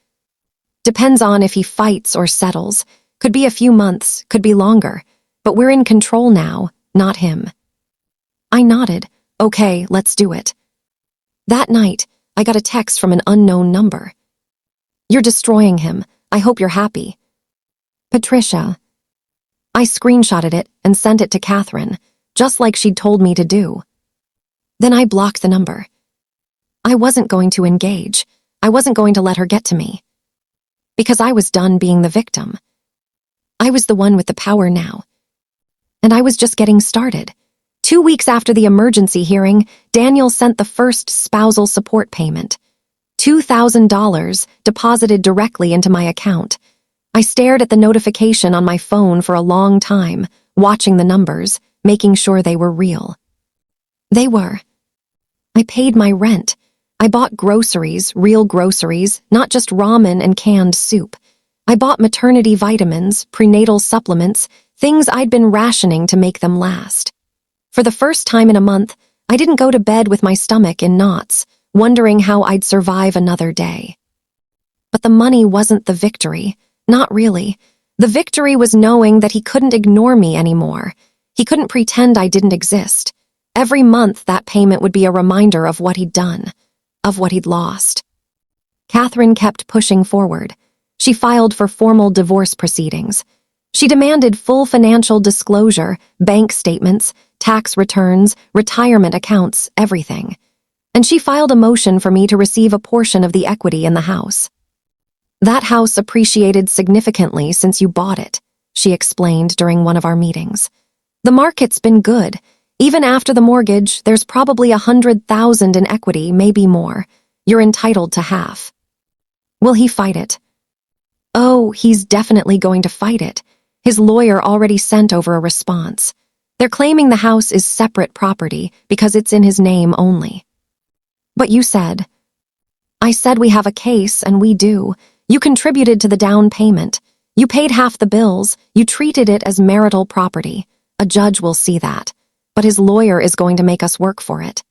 Depends on if he fights or settles. Could be a few months, could be longer. But we're in control now, not him. I nodded. Okay, let's do it. That night, I got a text from an unknown number. You're destroying him. I hope you're happy. Patricia. I screenshotted it and sent it to Catherine, just like she'd told me to do. Then I blocked the number. I wasn't going to engage. I wasn't going to let her get to me. Because I was done being the victim. I was the one with the power now. And I was just getting started. 2 weeks after the emergency hearing, Daniel sent the first spousal support payment. $2,000 deposited directly into my account. I stared at the notification on my phone for a long time, watching the numbers, making sure they were real. They were. I paid my rent. I bought groceries, real groceries, not just ramen and canned soup. I bought maternity vitamins, prenatal supplements, things I'd been rationing to make them last. For the first time in a month, I didn't go to bed with my stomach in knots, wondering how I'd survive another day. But the money wasn't the victory. Not really. The victory was knowing that he couldn't ignore me anymore. He couldn't pretend I didn't exist. Every month, that payment would be a reminder of what he'd done, of what he'd lost. Catherine kept pushing forward. She filed for formal divorce proceedings. She demanded full financial disclosure, bank statements, tax returns, retirement accounts, everything. And she filed a motion for me to receive a portion of the equity in the house. That house appreciated significantly since you bought it, she explained during one of our meetings. The market's been good. Even after the mortgage, there's probably $100,000 in equity, maybe more. You're entitled to half. Will he fight it? Oh, he's definitely going to fight it. His lawyer already sent over a response. They're claiming the house is separate property because it's in his name only. But you said. I said we have a case, and we do. You contributed to the down payment. You paid half the bills. You treated it as marital property. A judge will see that. But his lawyer is going to make us work for it.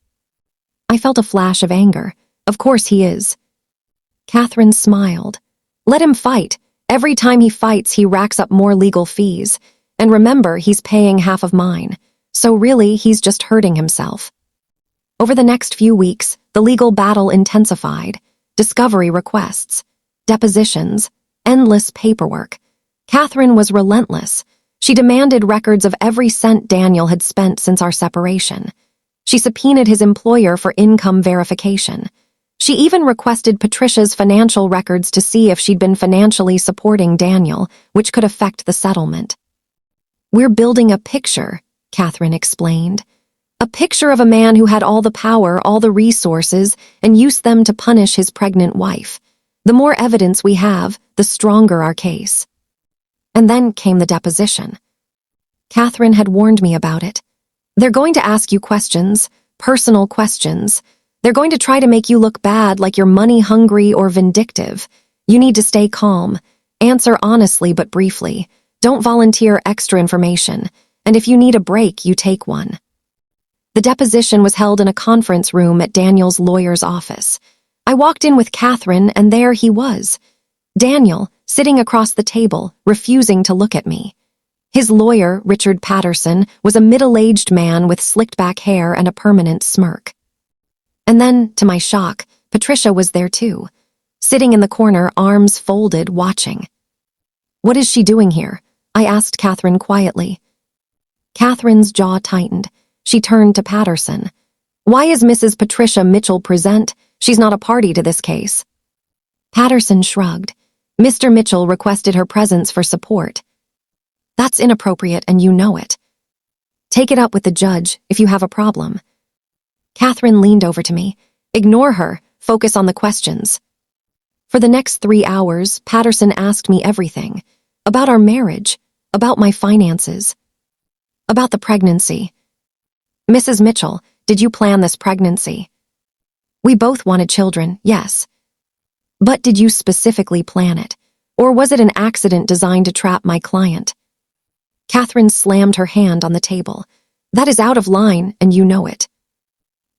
I felt a flash of anger. Of course he is. Catherine smiled. Let him fight. Every time he fights, he racks up more legal fees. And remember, he's paying half of mine. So really, he's just hurting himself. Over the next few weeks, the legal battle intensified. Discovery requests, depositions, endless paperwork. Catherine was relentless. She demanded records of every cent Daniel had spent since our separation. She subpoenaed his employer for income verification. She even requested Patricia's financial records to see if she'd been financially supporting Daniel, which could affect the settlement. We're building a picture, Catherine explained. A picture of a man who had all the power, all the resources, and used them to punish his pregnant wife. The more evidence we have, the stronger our case. And then came the deposition. Catherine had warned me about it. They're going to ask you questions, personal questions. They're going to try to make you look bad, like you're money-hungry or vindictive. You need to stay calm. Answer honestly but briefly. Don't volunteer extra information. And if you need a break, you take one. The deposition was held in a conference room at Daniel's lawyer's office. I walked in with Catherine, and there he was. Daniel, sitting across the table, refusing to look at me. His lawyer, Richard Patterson, was a middle-aged man with slicked-back hair and a permanent smirk. And then, to my shock, Patricia was there too, sitting in the corner, arms folded, watching. What is she doing here? I asked Catherine quietly. Catherine's jaw tightened. She turned to Patterson. Why is Mrs. Patricia Mitchell present? She's not a party to this case. Patterson shrugged. Mr. Mitchell requested her presence for support. That's inappropriate, and you know it. Take it up with the judge if you have a problem. Catherine leaned over to me. Ignore her. Focus on the questions. For the next 3 hours, Patterson asked me everything. About our marriage. About my finances. About the pregnancy. Mrs. Mitchell, did you plan this pregnancy? We both wanted children, yes. But did you specifically plan it? Or was it an accident designed to trap my client? Catherine slammed her hand on the table. That is out of line, and you know it.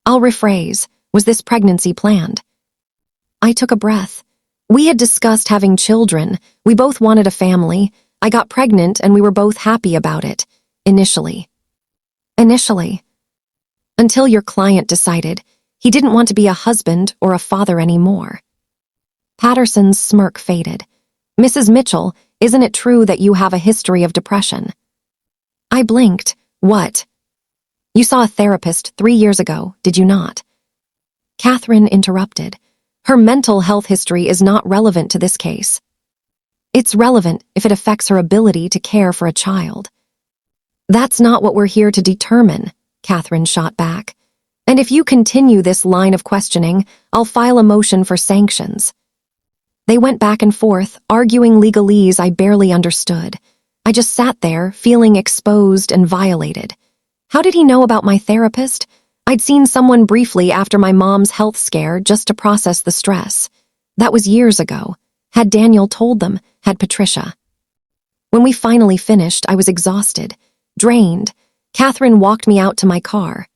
I'll rephrase. Was this pregnancy planned? I took a breath. We had discussed having children. We both wanted a family. I got pregnant, and we were both happy about it. Initially. Until your client decided he didn't want to be a husband or a father anymore. Patterson's smirk faded. Mrs. Mitchell, isn't it true that you have a history of depression? I blinked. What? You saw a therapist 3 years ago, did you not? Catherine interrupted. Her mental health history is not relevant to this case. It's relevant if it affects her ability to care for a child. That's not what we're here to determine, Catherine shot back. And if you continue this line of questioning, I'll file a motion for sanctions. They went back and forth, arguing legalese I barely understood. I just sat there, feeling exposed and violated. How did he know about my therapist? I'd seen someone briefly after my mom's health scare just to process the stress. That was years ago. Had Daniel told them? Had Patricia? When we finally finished, I was exhausted, drained. Catherine walked me out to my car.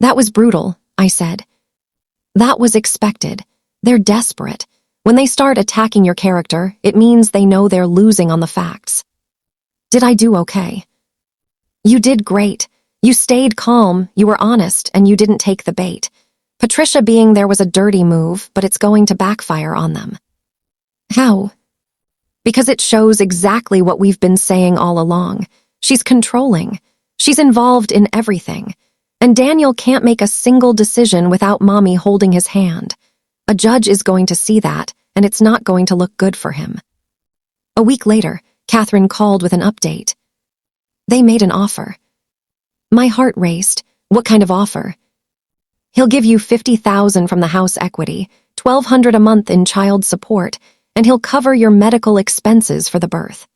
That was brutal, I said. That was expected. They're desperate. When they start attacking your character, it means they know they're losing on the facts. Did I do okay? You did great. You stayed calm, you were honest, and you didn't take the bait. Patricia being there was a dirty move, but it's going to backfire on them. How? Because it shows exactly what we've been saying all along. She's controlling. She's involved in everything. And Daniel can't make a single decision without Mommy holding his hand. A judge is going to see that, and it's not going to look good for him. A week later, Catherine called with an update. They made an offer. My heart raced. What kind of offer? He'll give you $50,000 from the house equity, $1,200 a month in child support, and he'll cover your medical expenses for the birth.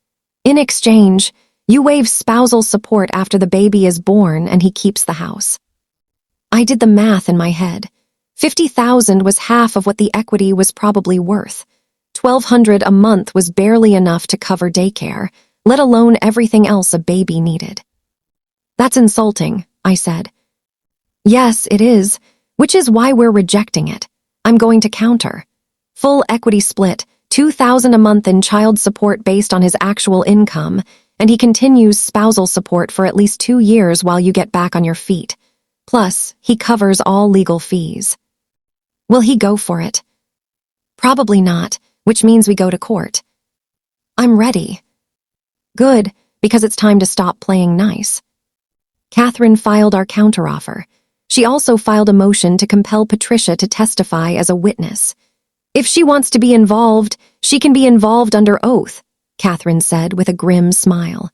In exchange, you waive spousal support after the baby is born and he keeps the house. I did the math in my head. $50,000 was half of what the equity was probably worth. $1,200 a month was barely enough to cover daycare, let alone everything else a baby needed. That's insulting, I said. Yes, it is, which is why we're rejecting it. I'm going to counter. Full equity split, $2,000 a month in child support based on his actual income, and he continues spousal support for at least 2 years while you get back on your feet. Plus, he covers all legal fees. Will he go for it? Probably not, which means we go to court. I'm ready. Good, because it's time to stop playing nice. Catherine filed our counteroffer. She also filed a motion to compel Patricia to testify as a witness. If she wants to be involved, she can be involved under oath, Catherine said with a grim smile.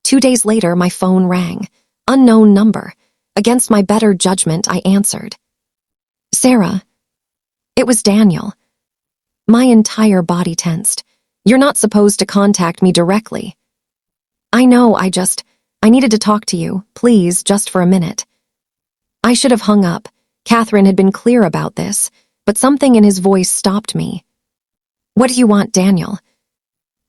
2 days later, my phone rang. Unknown number. Against my better judgment, I answered. Sarah. It was Daniel. My entire body tensed. You're not supposed to contact me directly. I know, I needed to talk to you, please, just for a minute. I should have hung up. Catherine had been clear about this, but something in his voice stopped me. What do you want, Daniel?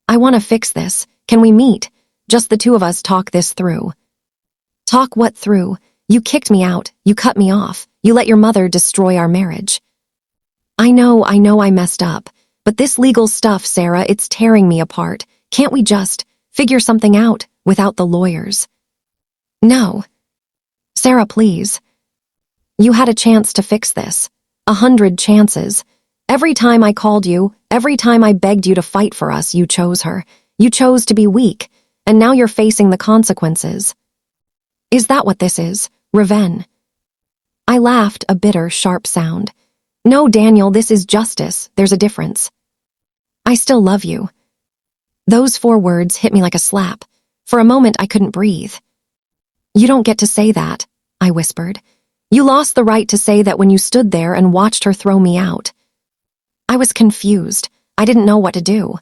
I want to fix this. Can we meet? Just the two of us talk this through. Talk what through? You kicked me out. You cut me off. You let your mother destroy our marriage. I know I messed up. But this legal stuff, Sarah, it's tearing me apart. Can't we just figure something out without the lawyers? No. Sarah, please. You had a chance to fix this. 100 chances. Every time I called you, every time I begged you to fight for us, you chose her. You chose to be weak, and now you're facing the consequences. Is that what this is? Revenge? I laughed, a bitter, sharp sound. No, Daniel, this is justice. There's a difference. I still love you. Those 4 words hit me like a slap. For a moment, I couldn't breathe. You don't get to say that, I whispered. You lost the right to say that when you stood there and watched her throw me out. I was confused. I didn't know what to do.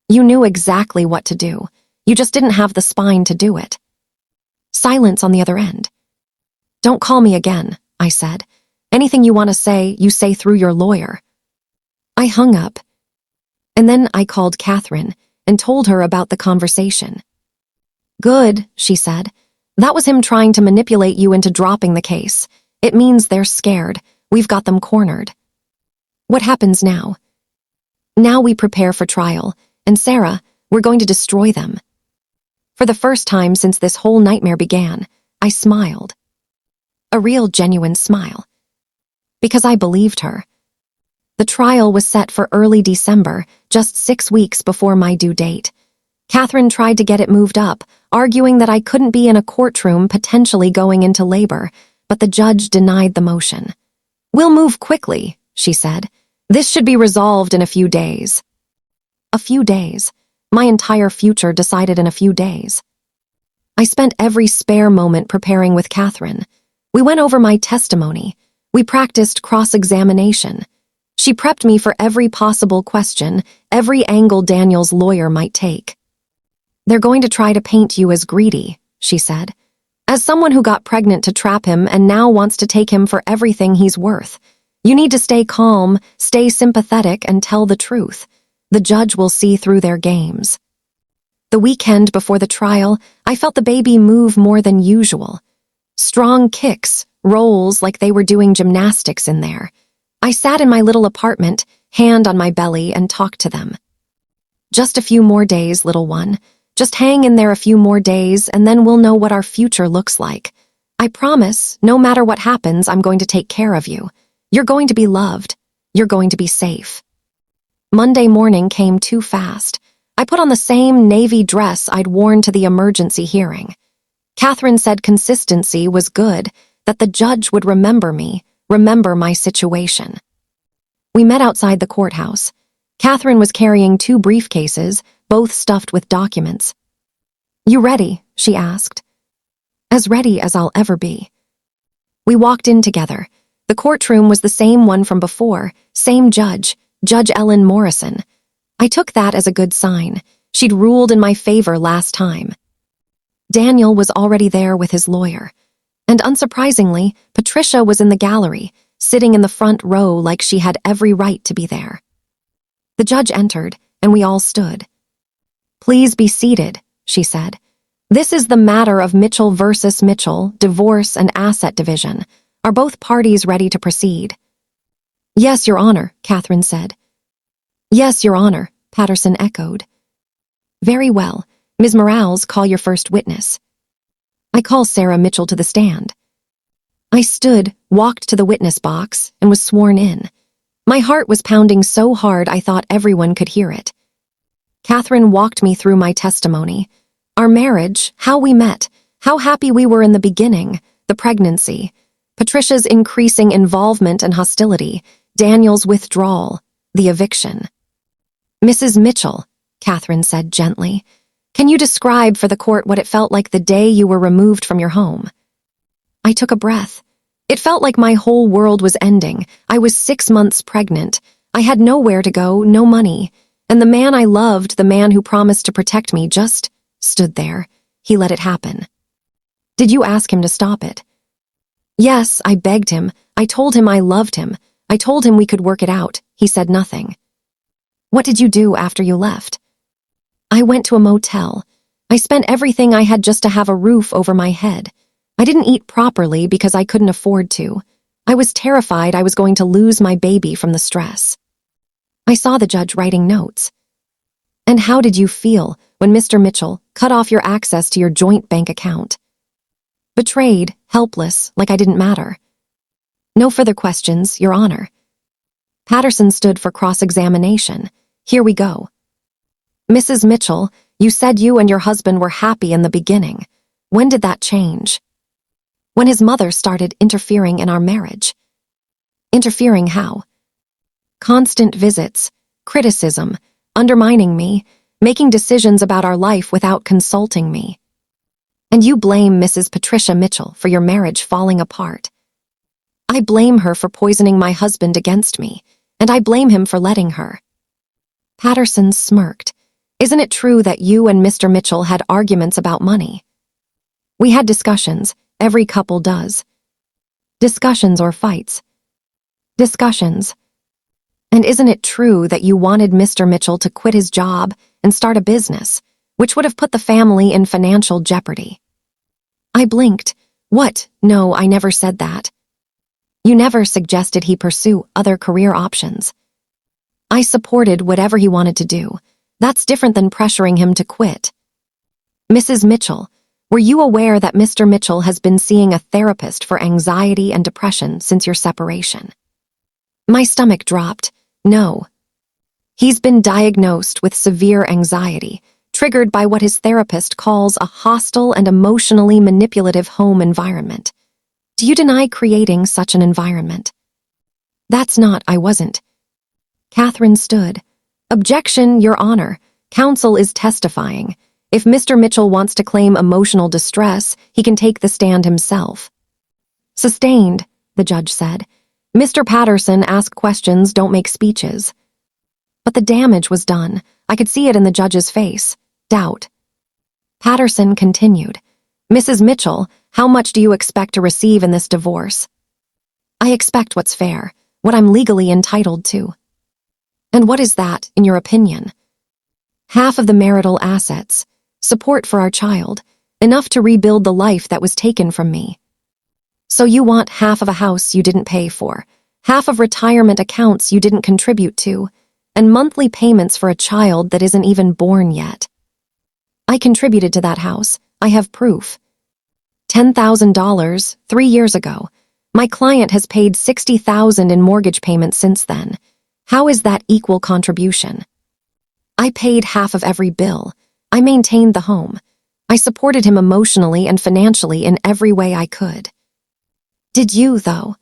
You knew exactly what to do. You just didn't have the spine to do it. Silence on the other end. Don't call me again, I said. Anything you want to say, you say through your lawyer. I hung up. And then I called Catherine and told her about the conversation. Good, she said. That was him trying to manipulate you into dropping the case. It means they're scared. We've got them cornered. What happens now? Now we prepare for trial, and Sarah, we're going to destroy them. For the first time since this whole nightmare began, I smiled. A real, genuine smile. Because I believed her. The trial was set for early December, just 6 weeks before my due date. Catherine tried to get it moved up, arguing that I couldn't be in a courtroom potentially going into labor, but the judge denied the motion. We'll move quickly, she said. This should be resolved in a few days. A few days. My entire future decided in a few days. I spent every spare moment preparing with Catherine. We went over my testimony. We practiced cross-examination. She prepped me for every possible question, every angle Daniel's lawyer might take. "They're going to try to paint you as greedy," she said. "As someone who got pregnant to trap him and now wants to take him for everything he's worth. You need to stay calm, stay sympathetic, and tell the truth. The judge will see through their games." The weekend before the trial, I felt the baby move more than usual. Strong kicks, rolls like they were doing gymnastics in there. I sat in my little apartment, hand on my belly, and talked to them. "Just a few more days, little one. Just hang in there a few more days, and then we'll know what our future looks like. I promise, no matter what happens, I'm going to take care of you. You're going to be loved. You're going to be safe." Monday morning came too fast. I put on the same navy dress I'd worn to the emergency hearing. Catherine said consistency was good, that the judge would remember me, remember my situation. We met outside the courthouse. Catherine was carrying 2 briefcases, both stuffed with documents. "You ready?" she asked. "As ready as I'll ever be." We walked in together. The courtroom was the same one from before, same judge, Judge Ellen Morrison. I took that as a good sign. She'd ruled in my favor last time. Daniel was already there with his lawyer. And unsurprisingly, Patricia was in the gallery, sitting in the front row like she had every right to be there. The judge entered, and we all stood. "Please be seated," she said. "This is the matter of Mitchell versus Mitchell, divorce and asset division. Are both parties ready to proceed?" "Yes, Your Honor," Catherine said. "Yes, Your Honor," Patterson echoed. "Very well. Ms. Morales, call your first witness." I call Sarah Mitchell to the stand. I stood, walked to the witness box, and was sworn in. My heart was pounding so hard I thought everyone could hear it. Catherine walked me through my testimony. Our marriage, how we met, how happy we were in the beginning, the pregnancy, Patricia's increasing involvement and hostility, Daniel's withdrawal, the eviction. "Mrs. Mitchell," Catherine said gently, "can you describe for the court what it felt like the day you were removed from your home?" I took a breath. It felt like my whole world was ending. I was 6 months pregnant. I had nowhere to go, no money. And the man I loved, the man who promised to protect me, just stood there. He let it happen. "Did you ask him to stop it?" "Yes, I begged him. I told him I loved him. I told him we could work it out. He said nothing." "What did you do after you left?" "I went to a motel. I spent everything I had just to have a roof over my head. I didn't eat properly because I couldn't afford to. I was terrified I was going to lose my baby from the stress." I saw the judge writing notes. "And how did you feel when Mr. Mitchell cut off your access to your joint bank account?" "Betrayed, helpless, like I didn't matter." "No further questions, Your Honor." Patterson stood for cross-examination. "Here we go." "Mrs. Mitchell, you said you and your husband were happy in the beginning. When did that change?" "When his mother started interfering in our marriage." "Interfering how?" "Constant visits, criticism, undermining me, making decisions about our life without consulting me." "And you blame Mrs. Patricia Mitchell for your marriage falling apart." "I blame her for poisoning my husband against me, and I blame him for letting her." Patterson smirked. "Isn't it true that you and Mr. Mitchell had arguments about money?" "We had discussions. Every couple does." "Discussions or fights?" "Discussions." "And isn't it true that you wanted Mr. Mitchell to quit his job and start a business, which would have put the family in financial jeopardy?" I blinked. "What? No, I never said that." "You never suggested he pursue other career options." "I supported whatever he wanted to do. That's different than pressuring him to quit." "Mrs. Mitchell, were you aware that Mr. Mitchell has been seeing a therapist for anxiety and depression since your separation?" My stomach dropped. "No." "He's been diagnosed with severe anxiety, triggered by what his therapist calls a hostile and emotionally manipulative home environment. Do you deny creating such an environment?" "That's not, I wasn't." Catherine stood. Objection, Your Honor. Counsel is testifying. If Mr. Mitchell wants to claim emotional distress, he can take the stand himself. Sustained, the judge said. Mr. Patterson, ask questions, don't make speeches. But the damage was done. I could see it in the judge's face. Doubt. Patterson continued. Mrs. Mitchell, how much do you expect to receive in this divorce? I expect what's fair, what I'm legally entitled to. And what is that, in your opinion? Half of the marital assets, support for our child, enough to rebuild the life that was taken from me. So you want half of a house you didn't pay for, half of retirement accounts you didn't contribute to, and monthly payments for a child that isn't even born yet. I contributed to that house. I have proof. $10,000, 3 years ago. My client has paid $60,000 in mortgage payments since then. How is that equal contribution? I paid half of every bill. I maintained the home. I supported him emotionally and financially in every way I could. Did you, though?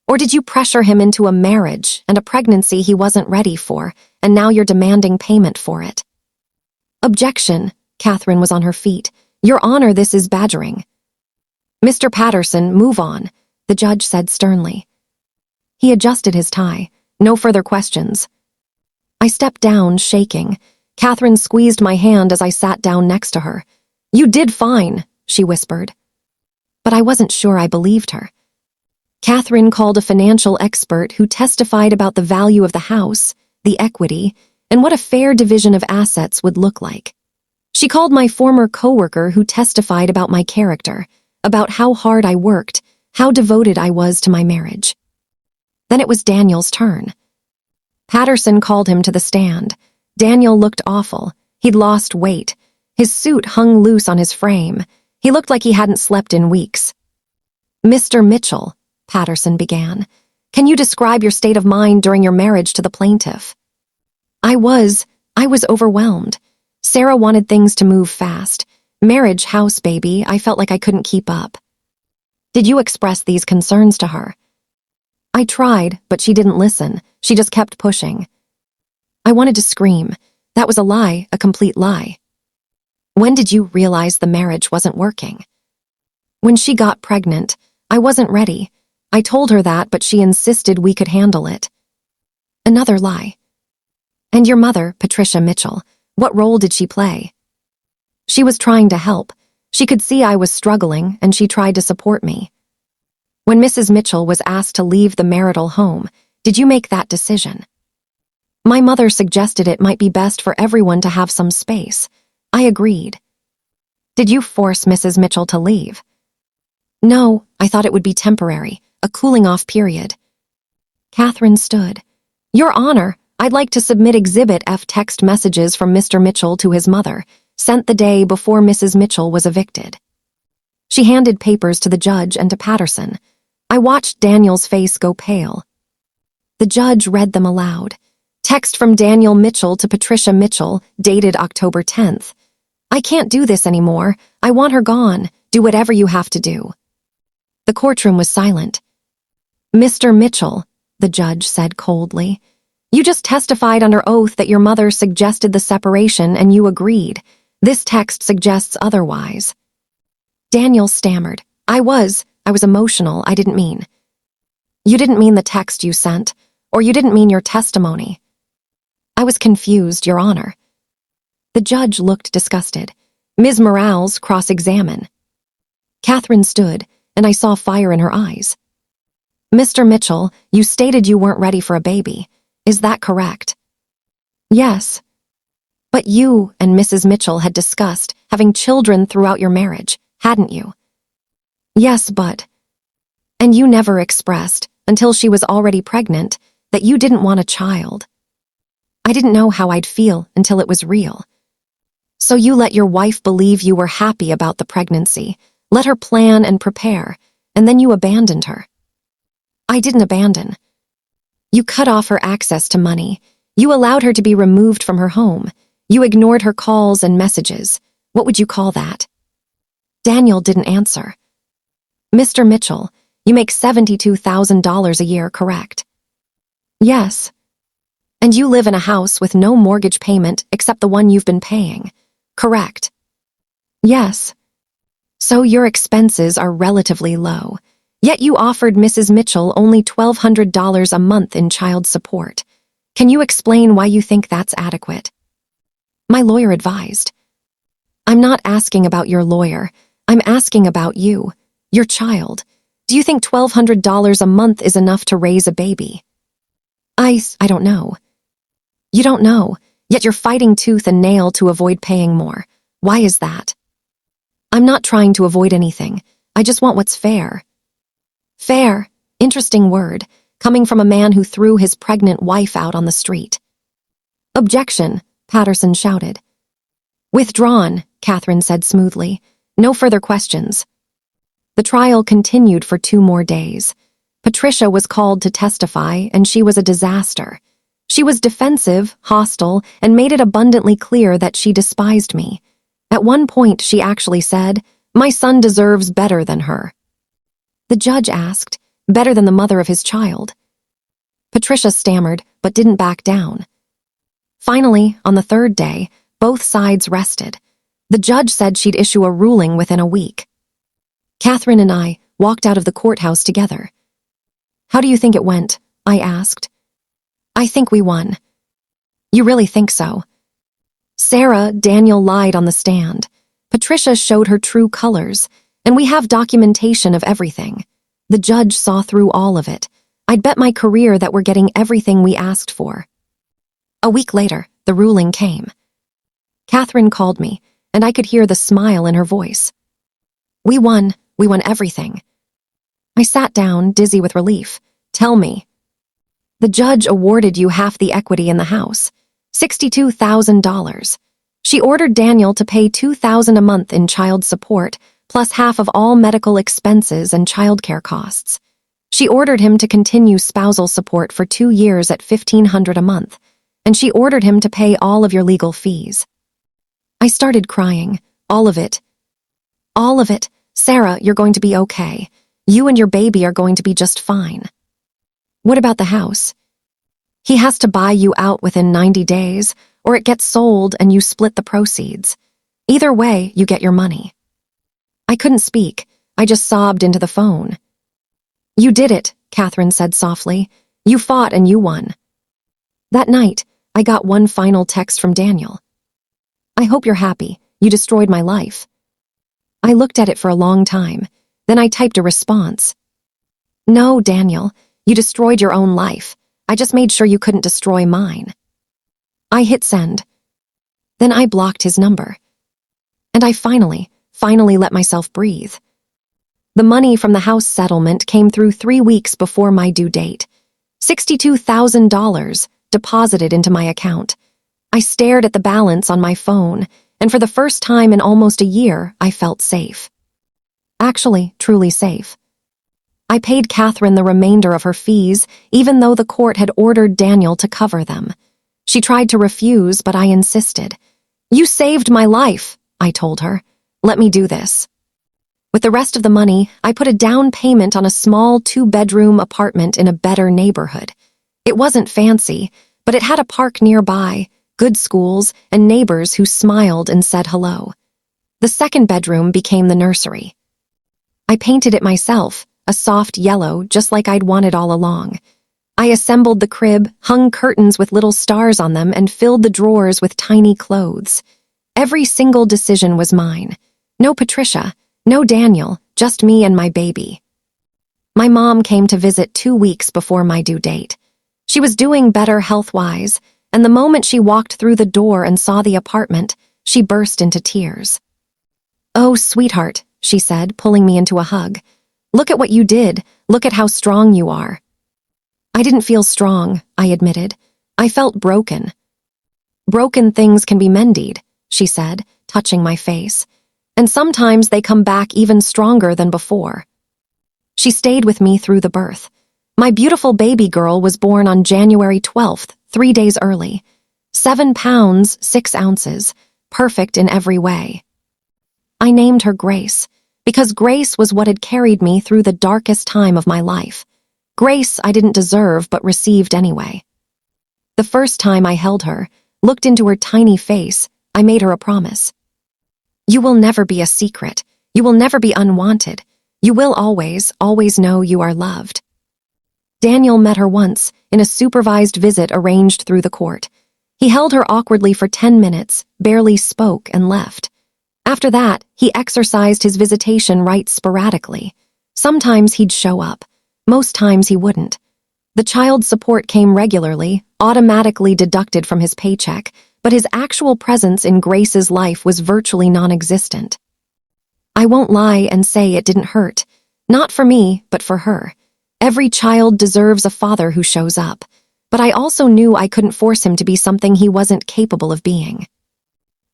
Or did you pressure him into a marriage and a pregnancy he wasn't ready for, and now you're demanding payment for it? Objection. Catherine was on her feet. Your Honor, this is badgering. Mr. Patterson, move on, the judge said sternly. He adjusted his tie. No further questions. I stepped down, shaking. Catherine squeezed my hand as I sat down next to her. You did fine, she whispered. But I wasn't sure I believed her. Catherine called a financial expert who testified about the value of the house, the equity, and what a fair division of assets would look like. She called my former coworker who testified about my character, about how hard I worked, how devoted I was to my marriage. Then it was Daniel's turn. Patterson called him to the stand. Daniel looked awful. He'd lost weight. His suit hung loose on his frame. He looked like he hadn't slept in weeks. Mr. Mitchell, Patterson began, can you describe your state of mind during your marriage to the plaintiff? I was overwhelmed. Sarah wanted things to move fast. Marriage, house, baby, I felt like I couldn't keep up. Did you express these concerns to her? I tried, but she didn't listen. She just kept pushing. I wanted to scream. That was a lie, a complete lie. When did you realize the marriage wasn't working? When she got pregnant, I wasn't ready. I told her that, but she insisted we could handle it. Another lie. And your mother, Patricia Mitchell, what role did she play? She was trying to help. She could see I was struggling, and she tried to support me. When Mrs. Mitchell was asked to leave the marital home, did you make that decision? My mother suggested it might be best for everyone to have some space. I agreed. Did you force Mrs. Mitchell to leave? No, I thought it would be temporary, a cooling-off period. Catherine stood. Your Honor, I'd like to submit Exhibit F text messages from Mr. Mitchell to his mother, sent the day before Mrs. Mitchell was evicted. She handed papers to the judge and to Patterson. I watched Daniel's face go pale. The judge read them aloud. Text from Daniel Mitchell to Patricia Mitchell, dated October 10th. I can't do this anymore. I want her gone. Do whatever you have to do. The courtroom was silent. Mr. Mitchell, the judge said coldly, you just testified under oath that your mother suggested the separation and you agreed. This text suggests otherwise. Daniel stammered. I was emotional, I didn't mean. You didn't mean the text you sent, or you didn't mean your testimony. I was confused, Your Honor. The judge looked disgusted. Ms. Morales, cross-examine. Catherine stood, and I saw fire in her eyes. Mr. Mitchell, you stated you weren't ready for a baby. Is that correct? Yes. But you and Mrs. Mitchell had discussed having children throughout your marriage, hadn't you? Yes, but... And you never expressed, until she was already pregnant, that you didn't want a child. I didn't know how I'd feel until it was real. So you let your wife believe you were happy about the pregnancy, let her plan and prepare, and then you abandoned her. I didn't abandon. You cut off her access to money. You allowed her to be removed from her home. You ignored her calls and messages. What would you call that? Daniel didn't answer. Mr. Mitchell, you make $72,000 a year, correct? Yes. And you live in a house with no mortgage payment except the one you've been paying. Correct. Yes. So your expenses are relatively low. Yet you offered Mrs. Mitchell only $1,200 a month in child support. Can you explain why you think that's adequate? My lawyer advised. I'm not asking about your lawyer. I'm asking about you, your child. Do you think $1,200 a month is enough to raise a baby? I don't know. You don't know, yet you're fighting tooth and nail to avoid paying more. Why is that? I'm not trying to avoid anything. I just want what's fair. Fair, interesting word, coming from a man who threw his pregnant wife out on the street. Objection, Patterson shouted. Withdrawn, Catherine said smoothly. No further questions. The trial continued for 2 more days. Patricia was called to testify, and she was a disaster. She was defensive, hostile, and made it abundantly clear that she despised me. At one point, she actually said, "My son deserves better than her." The judge asked, "Better than the mother of his child?" Patricia stammered, but didn't back down. Finally, on the 3rd day, both sides rested. The judge said she'd issue a ruling within a week. Catherine and I walked out of the courthouse together. How do you think it went? I asked. I think we won. You really think so? Sarah, Daniel lied on the stand. Patricia showed her true colors, and we have documentation of everything. The judge saw through all of it. I'd bet my career that we're getting everything we asked for. A week later, the ruling came. Catherine called me, and I could hear the smile in her voice. We won everything. I sat down, dizzy with relief. Tell me. The judge awarded you half the equity in the house, $62,000. She ordered Daniel to pay $2,000 a month in child support, plus half of all medical expenses and childcare costs. She ordered him to continue spousal support for 2 years at $1,500 a month, and she ordered him to pay all of your legal fees. I started crying. All of it. All of it. Sarah, you're going to be okay. You and your baby are going to be just fine. What about the house? He has to buy you out within 90 days, or it gets sold and you split the proceeds. Either way, you get your money. I couldn't speak. I just sobbed into the phone. You did it, Catherine said softly. You fought and you won. That night, I got one final text from Daniel. I hope you're happy. You destroyed my life. I looked at it for a long time. Then I typed a response. No, Daniel, you destroyed your own life. I just made sure you couldn't destroy mine. I hit send. Then I blocked his number. And I finally let myself breathe. The money from the house settlement came through 3 weeks before my due date. $62,000 deposited into my account. I stared at the balance on my phone, and for the first time in almost a year, I felt safe. Actually, truly safe. I paid Catherine the remainder of her fees, even though the court had ordered Daniel to cover them. She tried to refuse, but I insisted. You saved my life, I told her. Let me do this. With the rest of the money, I put a down payment on a small 2-bedroom apartment in a better neighborhood. It wasn't fancy, but it had a park nearby, good schools, and neighbors who smiled and said hello. The 2nd bedroom became the nursery. I painted it myself, a soft yellow, just like I'd wanted all along. I assembled the crib, hung curtains with little stars on them, and filled the drawers with tiny clothes. Every single decision was mine. No Patricia, no Daniel, just me and my baby. My mom came to visit 2 weeks before my due date. She was doing better health-wise, and the moment she walked through the door and saw the apartment, she burst into tears. Oh, sweetheart, she said, pulling me into a hug. Look at what you did. Look at how strong you are. I didn't feel strong, I admitted. I felt broken. Broken things can be mended, she said, touching my face. And sometimes they come back even stronger than before. She stayed with me through the birth. My beautiful baby girl was born on January 12th, 3 days early. 7 pounds, 6 ounces, perfect in every way. I named her Grace, because Grace was what had carried me through the darkest time of my life. Grace I didn't deserve but received anyway. The first time I held her, looked into her tiny face, I made her a promise. You will never be a secret. You will never be unwanted. You will always, always know you are loved. Daniel met her once, in a supervised visit arranged through the court. He held her awkwardly for 10 minutes, barely spoke, and left. After that, he exercised his visitation rights sporadically. Sometimes he'd show up. Most times he wouldn't. The child support came regularly, automatically deducted from his paycheck, but his actual presence in Grace's life was virtually non-existent. I won't lie and say it didn't hurt. Not for me, but for her. Every child deserves a father who shows up, but I also knew I couldn't force him to be something he wasn't capable of being.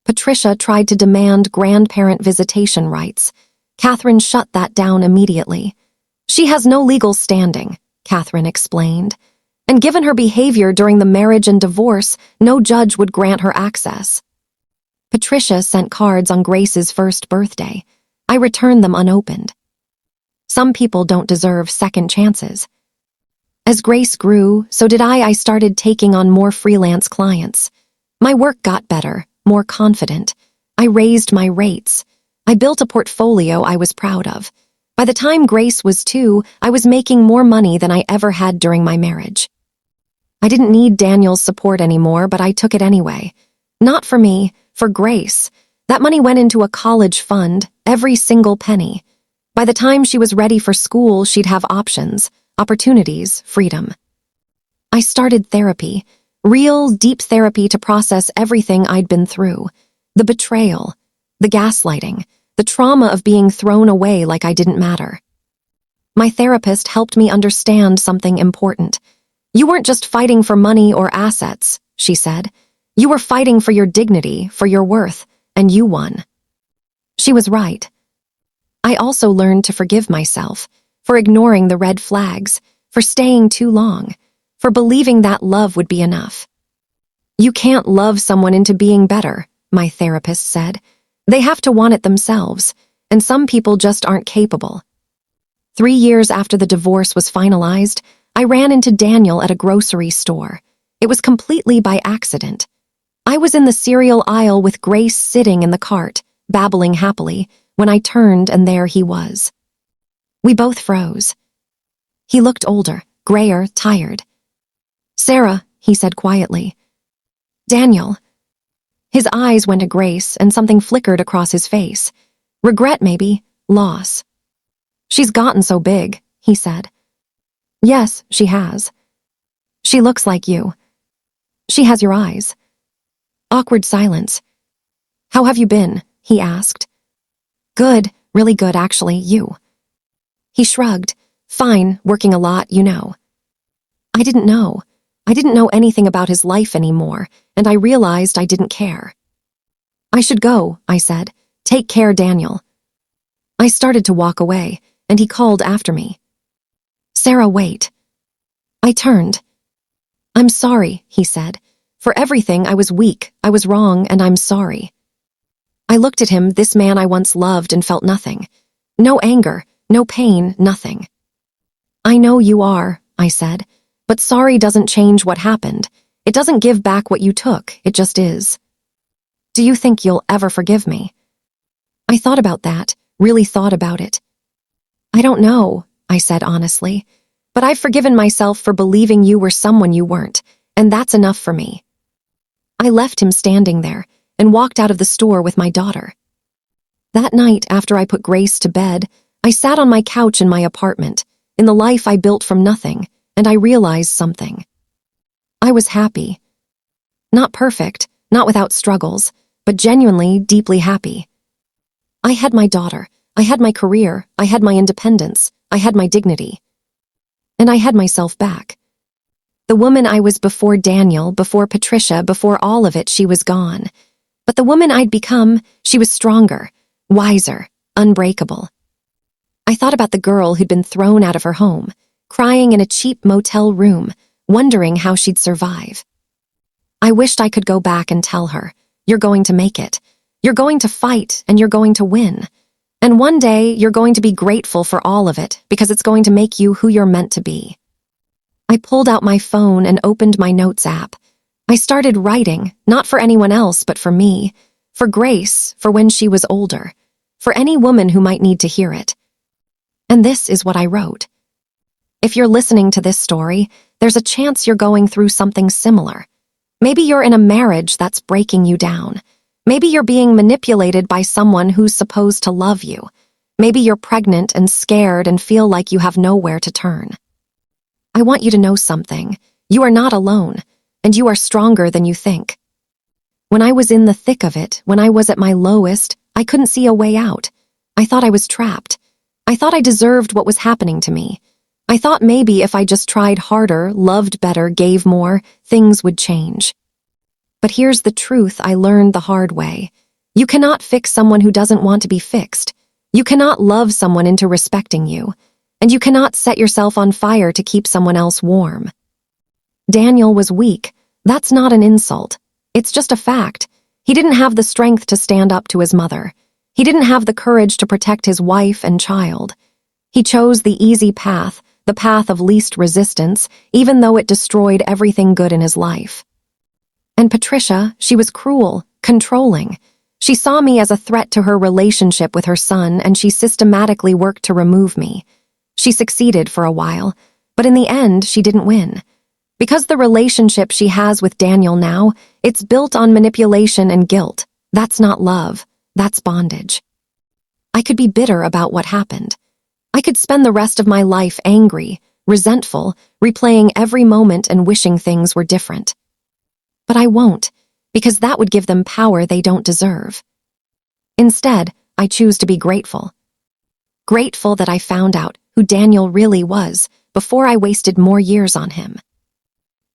Patricia tried to demand grandparent visitation rights. Catherine shut that down immediately. She has no legal standing, Catherine explained, and given her behavior during the marriage and divorce, no judge would grant her access. Patricia sent cards on Grace's first birthday. I returned them unopened. Some people don't deserve second chances. As Grace grew, so did I. I started taking on more freelance clients. My work got better, more confident. I raised my rates. I built a portfolio I was proud of. By the time Grace was 2, I was making more money than I ever had during my marriage. I didn't need Daniel's support anymore, but I took it anyway. Not for me, for Grace. That money went into a college fund, every single penny. By the time she was ready for school, she'd have options, opportunities, freedom. I started therapy, real, deep therapy to process everything I'd been through. The betrayal, the gaslighting, the trauma of being thrown away like I didn't matter. My therapist helped me understand something important. You weren't just fighting for money or assets, she said. You were fighting for your dignity, for your worth, and you won. She was right. I also learned to forgive myself, for ignoring the red flags, for staying too long, for believing that love would be enough. You can't love someone into being better, my therapist said. They have to want it themselves, and some people just aren't capable. 3 years after the divorce was finalized, I ran into Daniel at a grocery store. It was completely by accident. I was in the cereal aisle with Grace sitting in the cart, babbling happily, when I turned and there he was. We both froze. He looked older, grayer, tired. Sarah, he said quietly. Daniel. His eyes went to Grace and something flickered across his face. Regret maybe, loss. She's gotten so big, he said. Yes, she has. She looks like you. She has your eyes. Awkward silence. How have you been? He asked. Good, really good actually, you. He shrugged. Fine, working a lot, you know. I didn't know. I didn't know anything about his life anymore, and I realized I didn't care. I should go, I said. Take care, Daniel. I started to walk away, and he called after me. Sarah, wait. I turned. I'm sorry, he said. For everything, I was weak, I was wrong, and I'm sorry. I looked at him, this man I once loved, and felt nothing. No anger, no pain, nothing. I know you are, I said, but sorry doesn't change what happened. It doesn't give back what you took, it just is. Do you think you'll ever forgive me? I thought about that, really thought about it. I don't know, I said honestly, but I've forgiven myself for believing you were someone you weren't, and that's enough for me. I left him standing there and walked out of the store with my daughter. That night, after I put Grace to bed, I sat on my couch in my apartment, in the life I built from nothing, and I realized something. I was happy. Not perfect, not without struggles, but genuinely, deeply happy. I had my daughter, I had my career, I had my independence, I had my dignity. And I had myself back. The woman I was before Daniel, before Patricia, before all of it, she was gone. But the woman I'd become, she was stronger, wiser, unbreakable. I thought about the girl who'd been thrown out of her home, crying in a cheap motel room, wondering how she'd survive. I wished I could go back and tell her, you're going to make it. You're going to fight, and you're going to win. And one day, you're going to be grateful for all of it, because it's going to make you who you're meant to be. I pulled out my phone and opened my notes app, I started writing, not for anyone else but for me, for Grace, for when she was older, for any woman who might need to hear it. And this is what I wrote. If you're listening to this story, there's a chance you're going through something similar. Maybe you're in a marriage that's breaking you down. Maybe you're being manipulated by someone who's supposed to love you. Maybe you're pregnant and scared and feel like you have nowhere to turn. I want you to know something. You are not alone, and you are stronger than you think. When I was in the thick of it, when I was at my lowest, I couldn't see a way out. I thought I was trapped. I thought I deserved what was happening to me. I thought maybe if I just tried harder, loved better, gave more, things would change. But here's the truth I learned the hard way. You cannot fix someone who doesn't want to be fixed. You cannot love someone into respecting you. And you cannot set yourself on fire to keep someone else warm. Daniel was weak. That's not an insult. It's just a fact. He didn't have the strength to stand up to his mother. He didn't have the courage to protect his wife and child. He chose the easy path, the path of least resistance, even though it destroyed everything good in his life. And Patricia, she was cruel, controlling. She saw me as a threat to her relationship with her son, and she systematically worked to remove me. She succeeded for a while, but in the end, she didn't win. Because the relationship she has with Daniel now, it's built on manipulation and guilt. That's not love. That's bondage. I could be bitter about what happened. I could spend the rest of my life angry, resentful, replaying every moment and wishing things were different. But I won't, because that would give them power they don't deserve. Instead, I choose to be grateful. Grateful that I found out who Daniel really was before I wasted more years on him.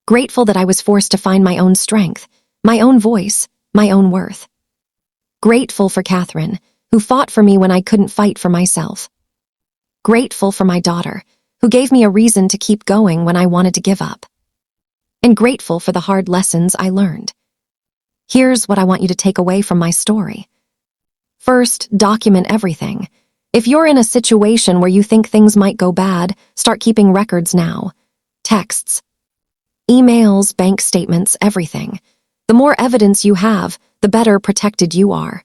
Grateful that I was forced to find my own strength, my own voice, my own worth. Grateful for Catherine, who fought for me when I couldn't fight for myself. Grateful for my daughter, who gave me a reason to keep going when I wanted to give up. And grateful for the hard lessons I learned. Here's what I want you to take away from my story. First, document everything. If you're in a situation where you think things might go bad, start keeping records now. Texts, emails, bank statements, everything. The more evidence you have, the better protected you are.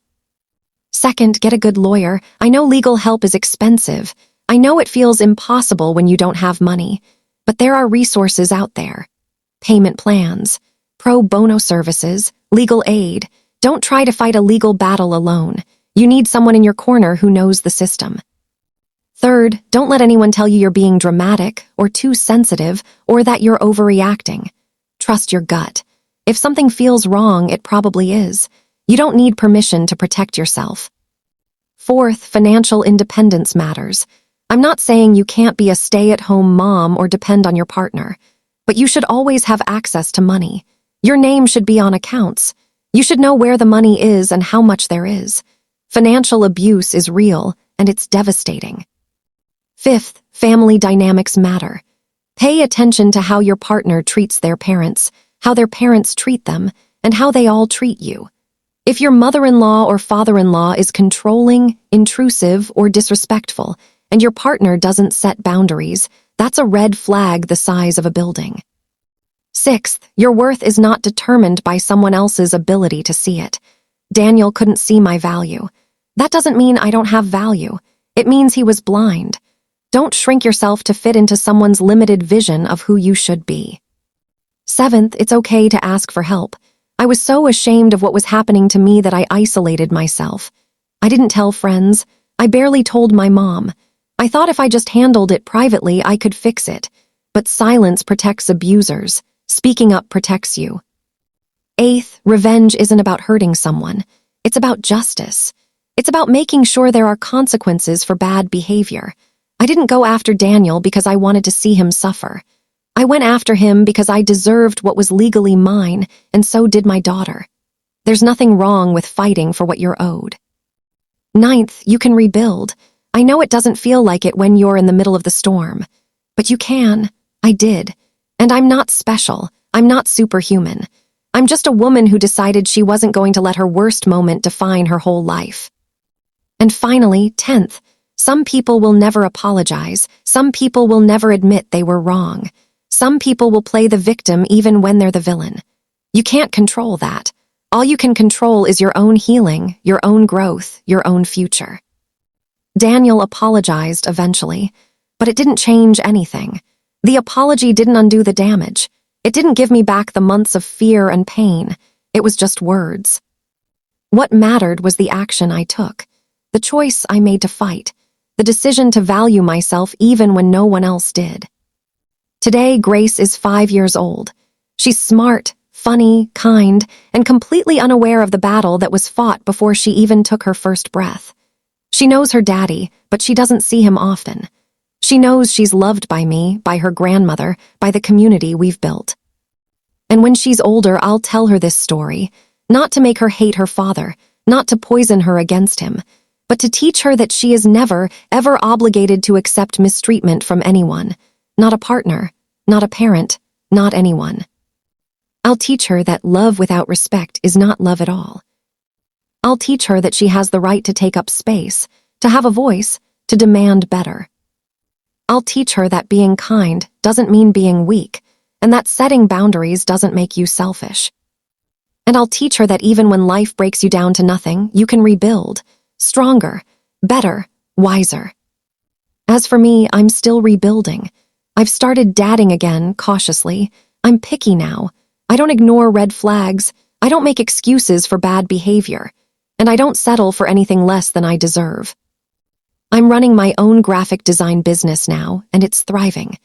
Second, get a good lawyer. I know legal help is expensive. I know it feels impossible when you don't have money, but there are resources out there. Payment plans, pro bono services, legal aid. Don't try to fight a legal battle alone. You need someone in your corner who knows the system. Third, don't let anyone tell you you're being dramatic or too sensitive or that you're overreacting. Trust your gut. If something feels wrong, it probably is. You don't need permission to protect yourself. Fourth, financial independence matters. I'm not saying you can't be a stay-at-home mom or depend on your partner, but you should always have access to money. Your name should be on accounts. You should know where the money is and how much there is. Financial abuse is real, and it's devastating. Fifth, family dynamics matter. Pay attention to how your partner treats their parents, how their parents treat them, and how they all treat you. If your mother-in-law or father-in-law is controlling, intrusive, or disrespectful, and your partner doesn't set boundaries, that's a red flag the size of a building. Sixth, your worth is not determined by someone else's ability to see it. Daniel couldn't see my value. That doesn't mean I don't have value. It means he was blind. Don't shrink yourself to fit into someone's limited vision of who you should be. Seventh, it's okay to ask for help. I was so ashamed of what was happening to me that I isolated myself. I didn't tell friends. I barely told my mom. I thought if I just handled it privately, I could fix it. But silence protects abusers. Speaking up protects you. Eighth, revenge isn't about hurting someone. It's about justice. It's about making sure there are consequences for bad behavior. I didn't go after Daniel because I wanted to see him suffer. I went after him because I deserved what was legally mine, and so did my daughter. There's nothing wrong with fighting for what you're owed. Ninth, you can rebuild. I know it doesn't feel like it when you're in the middle of the storm, but you can. I did. And I'm not special. I'm not superhuman. I'm just a woman who decided she wasn't going to let her worst moment define her whole life. And finally, 10th, some people will never apologize. Some people will never admit they were wrong. Some people will play the victim even when they're the villain. You can't control that. All you can control is your own healing, your own growth, your own future. Daniel apologized eventually, but it didn't change anything. The apology didn't undo the damage. It didn't give me back the months of fear and pain. It was just words. What mattered was the action I took, the choice I made to fight, the decision to value myself even when no one else did. Today, Grace is 5 years old. She's smart, funny, kind, and completely unaware of the battle that was fought before she even took her first breath. She knows her daddy, but she doesn't see him often. She knows she's loved by me, by her grandmother, by the community we've built. And when she's older, I'll tell her this story, not to make her hate her father, not to poison her against him, but to teach her that she is never, ever obligated to accept mistreatment from anyone, not a partner, not a parent, not anyone. I'll teach her that love without respect is not love at all. I'll teach her that she has the right to take up space, to have a voice, to demand better. I'll teach her that being kind doesn't mean being weak, and that setting boundaries doesn't make you selfish. And I'll teach her that even when life breaks you down to nothing, you can rebuild, stronger, better, wiser. As for me, I'm still rebuilding. I've started dadding again, cautiously. I'm picky now. I don't ignore red flags. I don't make excuses for bad behavior. And I don't settle for anything less than I deserve. I'm running my own graphic design business now, and it's thriving.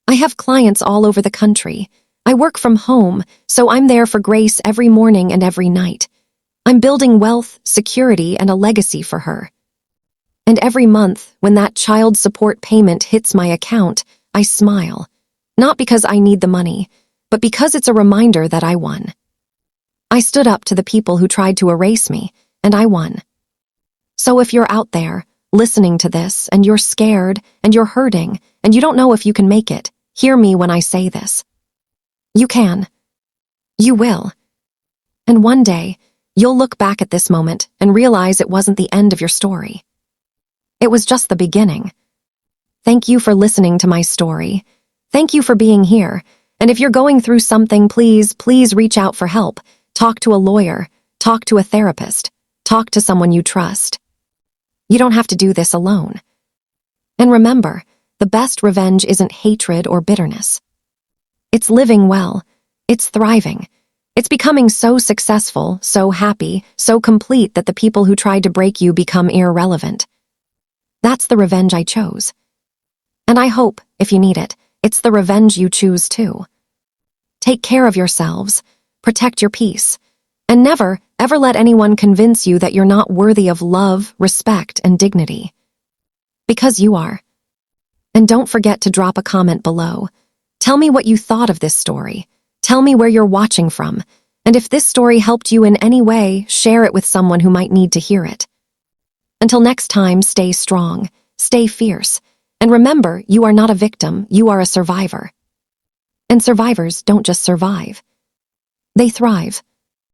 I have clients all over the country. I work from home, so I'm there for Grace every morning and every night. I'm building wealth, security, and a legacy for her. And every month, when that child support payment hits my account, I smile. Not because I need the money, but because it's a reminder that I won. I stood up to the people who tried to erase me, and I won. So if you're out there, listening to this, and you're scared, and you're hurting, and you don't know if you can make it, hear me when I say this. You can. You will. And one day, you'll look back at this moment and realize it wasn't the end of your story. It was just the beginning. Thank you for listening to my story. Thank you for being here. And if you're going through something, please reach out for help. Talk to a lawyer. Talk to a therapist. Talk to someone you trust. You don't have to do this alone. And remember, the best revenge isn't hatred or bitterness. It's living well. It's thriving. It's becoming so successful, so happy, so complete that the people who tried to break you become irrelevant. That's the revenge I chose. And I hope, if you need it, it's the revenge you choose too. Take care of yourselves, protect your peace, and never, ever let anyone convince you that you're not worthy of love, respect, and dignity. Because you are. And don't forget to drop a comment below. Tell me what you thought of this story. Tell me where you're watching from. And if this story helped you in any way, share it with someone who might need to hear it. Until next time, stay strong, stay fierce, and remember, you are not a victim, you are a survivor. And survivors don't just survive. They thrive.